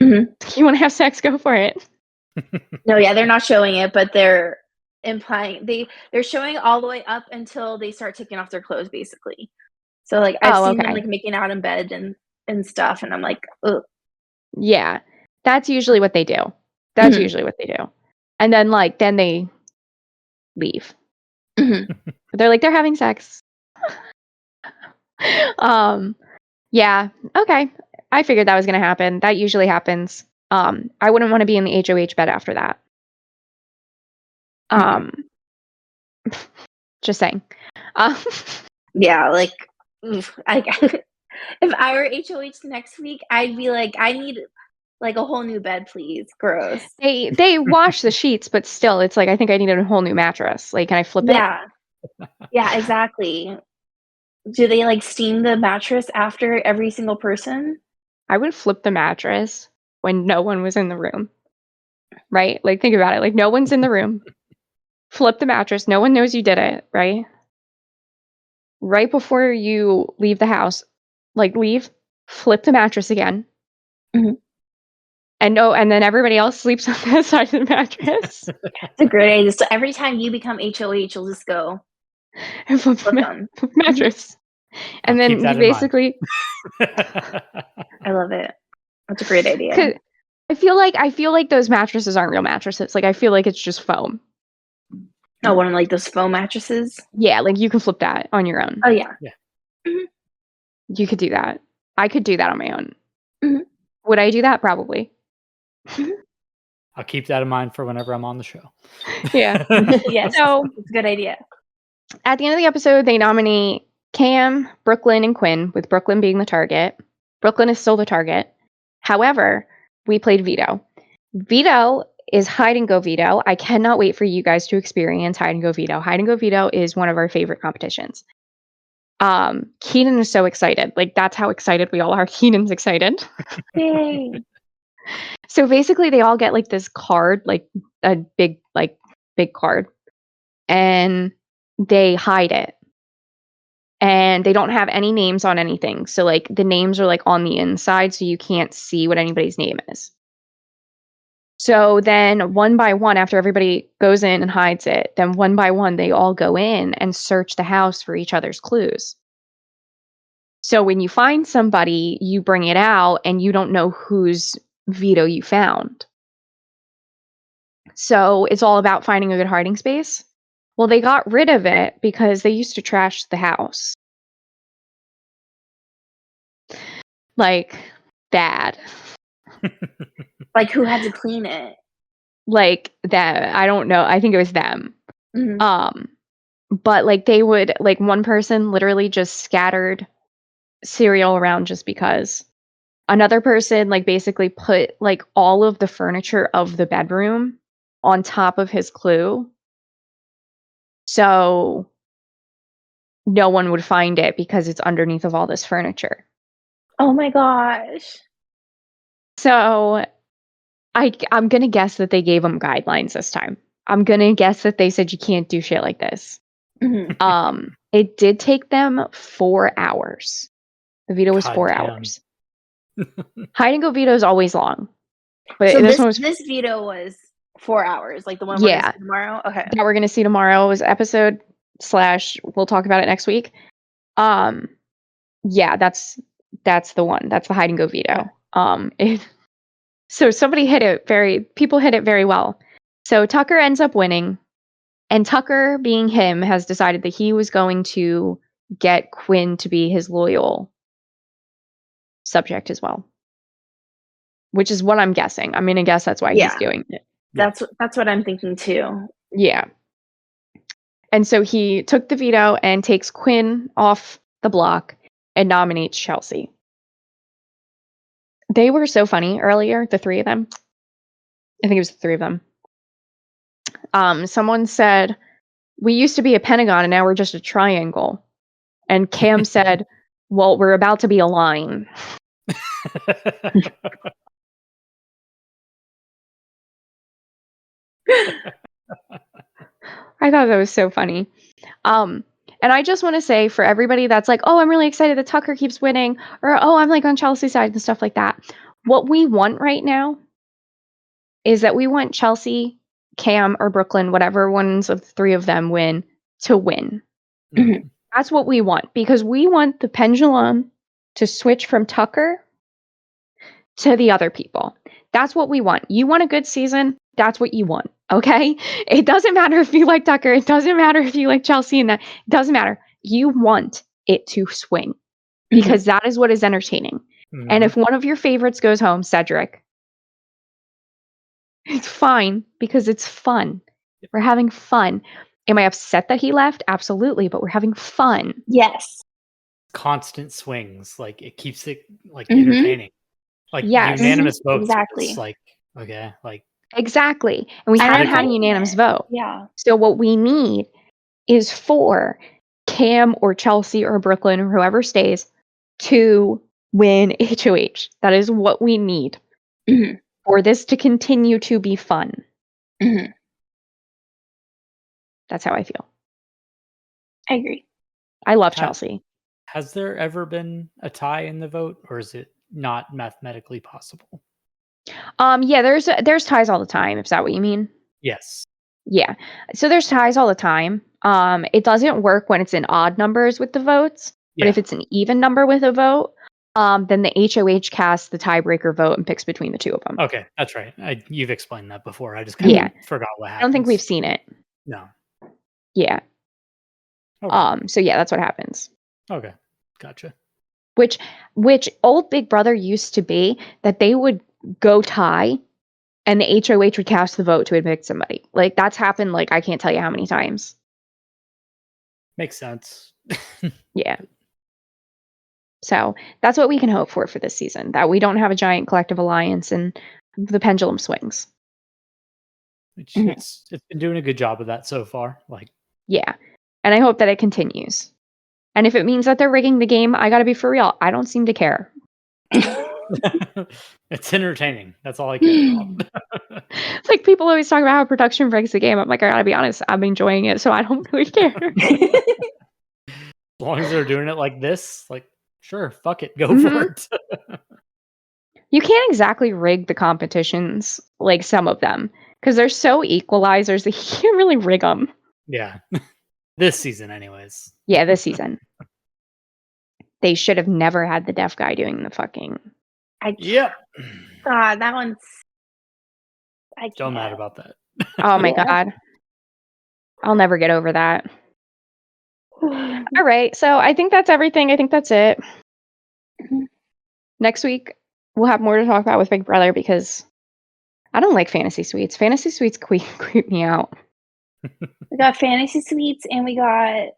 You want to have sex? Go for it. No, yeah, they're not showing it, but they're implying they're showing all the way up until they start taking off their clothes, basically. So like I've seen them like making out in bed and stuff, and I'm like, ugh. Yeah, that's usually what they do. That's usually what they do, and then they leave. They're like they're having sex. Yeah, okay. I figured that was gonna happen. That usually happens. I wouldn't want to be in the HOH bed after that. Just saying. Yeah, like if I were HOH next week, I'd be like, I need like a whole new bed, please. Gross. They wash the sheets, but still, it's like I think I need a whole new mattress. Like, can I flip it? Yeah, exactly. Do they like steam the mattress after every single person? I would flip the mattress when no one was in the room. Right? Like, think about it. Like, no one's in the room. Flip the mattress. No one knows you did it, right? Right before you leave the house, like leave, flip the mattress again. And then everybody else sleeps on that side of the mattress. It's a great idea. So every time you become HOH, you'll just go and flip the mattress. And then you basically I love it. That's a great idea. I feel like those mattresses aren't real mattresses. Like I feel like it's just foam. Oh, one of like those foam mattresses? Yeah, like you can flip that on your own. Oh yeah. You could do that. I could do that on my own. Would I do that? Probably. I'll keep that in mind for whenever I'm on the show. Yeah. Yes. So it's a good idea. At the end of the episode, they nominate Cam, Brooklyn, and Quinn, with Brooklyn being the target. Brooklyn is still the target. However, we played Veto. Veto is Hide and Go Veto. I cannot wait for you guys to experience Hide and Go Veto. Hide and Go Veto is one of our favorite competitions. Keenan is so excited. Like, that's how excited we all are. Keenan's excited. Yay. So basically, they all get like this card, like a big card, and they hide it. and they don't have any names on anything. So like the names are like on the inside, so you can't see what anybody's name is. So then one by one, after everybody goes in and hides it, then one by one, they all go in and search the house for each other's clues. So when you find somebody, you bring it out and you don't know whose veto you found. So it's all about finding a good hiding space. Well, they got rid of it because they used to trash the house. Like, bad. Like, who had to clean it? Like, that, I don't know. I think it was them. Mhm. But like they would, like one person literally just scattered cereal around just because. Another person like basically put like all of the furniture of the bedroom on top of his clue. So no one would find it because it's underneath of all this furniture. Oh my gosh. So I'm going to guess that they gave them guidelines this time. I'm going to guess that they said you can't do shit like this. Mhm. It did take them 4 hours. The veto was God 4 damn. hours. Hide and go veto is always long. But So this one was, this veto was 4 hours, like the one we're yeah, gonna see tomorrow. Okay. that we're going to see tomorrow is episode / we'll talk about it next week. Yeah, that's the one. That's the hide and go veto. So people hit it very well. So Tucker ends up winning, and Tucker, being him, has decided that he was going to get Quinn to be his loyal subject as well. Which is what I'm guessing. I'm going to guess that's why he's doing it. That's what I'm thinking too. Yeah. And so he took the veto and takes Quinn off the block and nominates Chelsea. They were so funny earlier, the three of them. I think it was the three of them. Someone said, "We used to be a pentagon and now we're just a triangle." And Cam said, "Well, we're about to be a line." I thought that was so funny. And I just want to say for everybody that's like, "Oh, I'm really excited that Tucker keeps winning," or "Oh, I'm like on Chelsea's side," and stuff like that. What we want right now is that we want Chelsea, Cam, or Brooklyn, whatever ones of the three of them win, to win. Mhm. That's what we want, because we want the pendulum to switch from Tucker to the other people. That's what we want. You want a good season? That's what you want. Okay? It doesn't matter if you like Tucker. It doesn't matter if you like Chelsea, and that. It doesn't matter. You want it to swing, because that is what is entertaining. Mhm. And if one of your favorites goes home, Cedric, it's fine, because it's fun. We're having fun. Am I upset that he left? Absolutely, but we're having fun. Yes. Constant swings, like it keeps it like Mhm. entertaining. Like Yes. unanimous votes. Exactly. It's like, okay, like Exactly. And we And haven't I'm had a fine with unanimous it. vote. Yeah. So what we need is for Cam or Chelsea or Brooklyn or whoever stays to win HOH. That is what we need Mhm. for this to continue to be fun. Mhm. That's how I feel. I agree. I love Ha- Chelsea. Has there ever been a tie in the vote, or is it not mathematically possible? Yeah, there's ties all the time. Is that what you mean? Yes. Yeah. So there's ties all the time. It doesn't work when it's in odd numbers with the votes, but if Yeah. it's an even number with a vote, then the HOH casts the tiebreaker vote and picks between the two of them. Okay, that's right. You've explained that before. I just kind Yeah. of forgot what I happened. don't think we've seen it. No. Yeah. Okay. So yeah, that's what happens. Okay. Gotcha. Which old Big Brother used to be that they would go tie and the HOH would cast the vote to evict somebody. Like that's happened like I can't tell you how many times. Makes sense. Yeah. So that's what we can hope for this season, that we don't have a giant collective alliance and the pendulum swings. Which it's been doing a good job of that so far. Like, Yeah. And I hope that it continues. And if it means that they're rigging the game, I gotta be for real. I don't seem to care. it's entertaining. That's all I care about. Like people always talk about how production rigs the game. I'm like, I gotta be honest, I'm enjoying it, so I don't really care. long as they're doing it like this, like, sure, fuck it, go Mhm. for it. You can't exactly rig the competitions like some of them because they're so equalizers that you can't really rig them. Yeah. This season, anyways. Yeah, this season. They should have never had the deaf guy doing the fucking. Yep. God, that one's. I Still mad can't. about that. Oh my Yeah. god. I'll never get over that. All right. So I think that's everything. I think that's it. Mhm. Next week, we'll have more to talk about with Big Brother because I don't like fantasy suites. Fantasy suites creep me out. We got fantasy suites and we got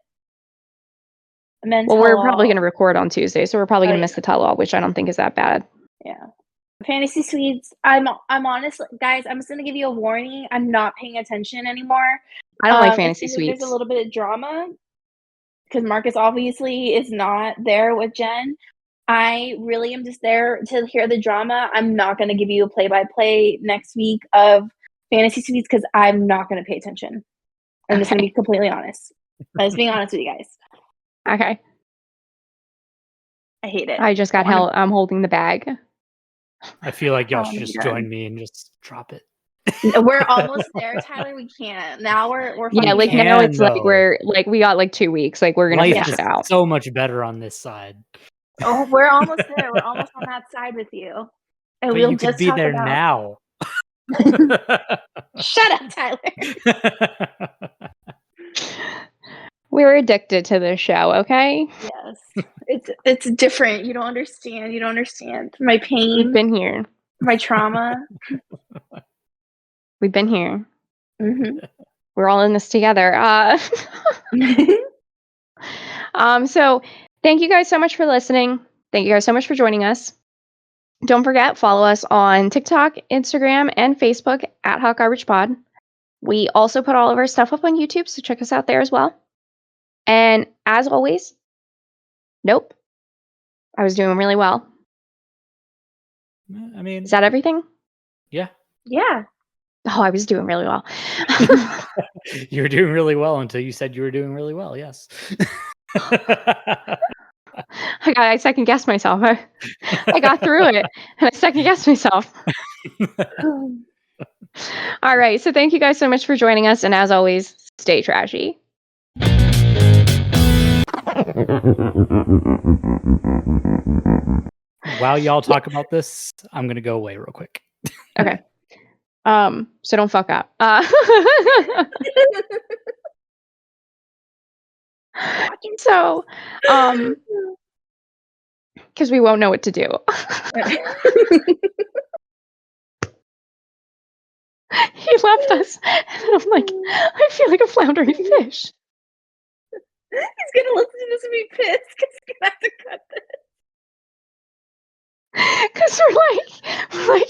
men's. Well, we're probably tell-all. going to record on Tuesday, so we're probably Oh, going to miss the tell-all, which I don't think is that bad. Yeah. Fantasy suites. I'm honestly, guys, I'm just gonna give you a warning. I'm not paying attention anymore. I don't like It fantasy seems like suites. there's a little bit of drama because Marcus obviously is not there with Jen. I really am just there to hear the drama. I'm not gonna give you a play-by-play next week of fantasy suites because I'm not gonna pay attention. I'm just gonna be completely honest. I'm just being honest with you guys. Okay. I hate it. I just got held. I'm holding the bag. I feel like y'all Oh should my just God. join me and just drop it. We're almost there, Tyler. We can't. Now we're Yeah, You like can, now it's like though. we're like we got like 2 weeks. Like we're gonna Life finish is it out. so much better on this side. Oh, we're almost there. We're almost on that side with you. And But we'll you could just be talk there about. now. Shut up, Tyler. We're addicted to this show. Okay, Yes, it's different. You don't understand. You don't understand my we've pain, been here. my trauma. We've been here. Mhm. We're all in this together. So thank you guys so much for listening. Thank you guys so much for joining us. Don't forget, follow us on TikTok, Instagram, and Facebook at Hot Garbage Pod. We also put all of our stuff up on YouTube, so check us out there as well. And as always, nope, I was doing really well. I mean, Is that everything? yeah. Yeah. Oh, I was doing really well. You were doing really well until you said you were doing really well. Yes. I second guessed myself. I got through it, and I second guessed myself. All right, so thank you guys so much for joining us, and as always, stay trashy. While y'all talk about this, I'm gonna go away real quick. Okay. So don't fuck up. So, because we won't know what to do. He left us, and I'm like, I feel like a floundering fish. He's gonna listen to this and be pissed because he's gonna have to cut this. Because we're like,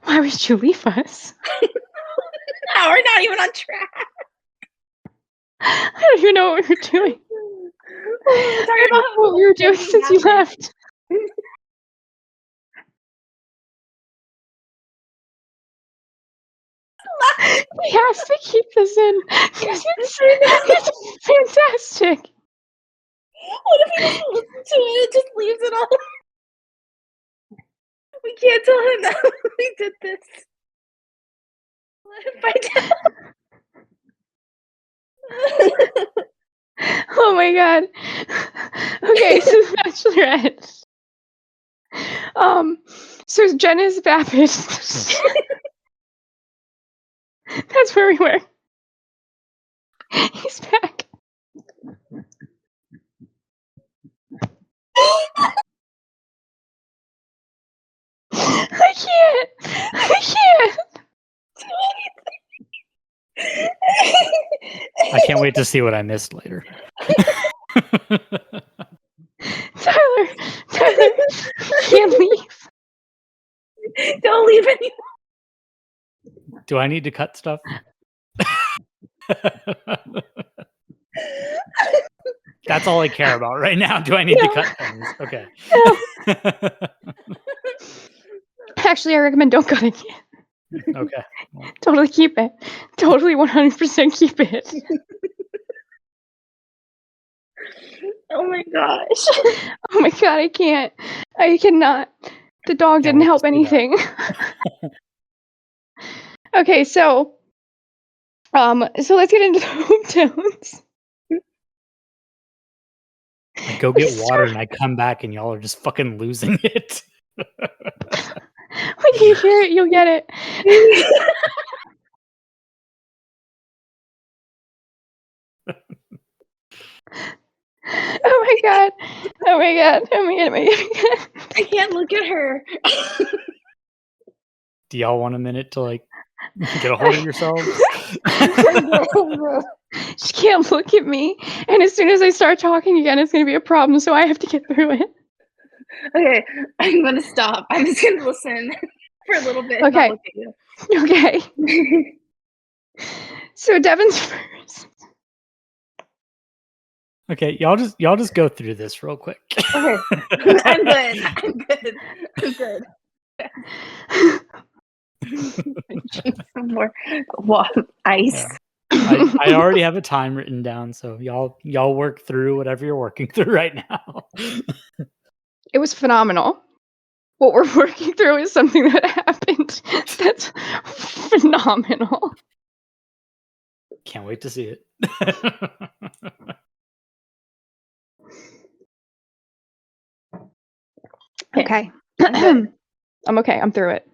why would you leave us? Now we're not even on track. I don't even know what we were doing. We're talking about What we were doing since you left. He has to keep this in because it's fantastic. What if he doesn't listen to it and just leaves it all? We can't tell him that we did this. Let him find out. Oh my god. Okay, so Bachelorette. So Jenn is Baptist. That's where we were. He's back. I can't. I can't wait to see what I missed later. Tyler, you can't leave. Don't leave anymore. Do I need to cut stuff? That's all I care about right now. Do I need to cut things? Okay. Actually, I recommend don't cut it. Okay. Totally keep it. Totally 100% keep it. Oh my gosh. Oh my god, I can't. I cannot. The dog Can't didn't wait to help see that. anything. Okay, so let's get into the hometowns. I go get water and I come back and y'all are just fucking losing it. When you hear it, you'll get it. Oh my god. Oh my god. Oh my god. Oh my god. I can't look at her. Do y'all want a minute to like get a hold of yourselves? She can't look at me. And as soon as I start talking again, it's going to be a problem. So I have to get through it. Okay, I'm gonna stop. I'm just gonna listen for a little bit. and Okay. not look at you. Okay. So Devin's first. Okay, y'all just go through this real quick. Okay, I'm good. I'm good. Some more ice. Yeah. I already have a time written down, so y'all work through whatever you're working through right now. It was phenomenal. What we're working through is something that happened. That's phenomenal. Can't wait to see it. Okay. I'm good. I'm okay. I'm through it.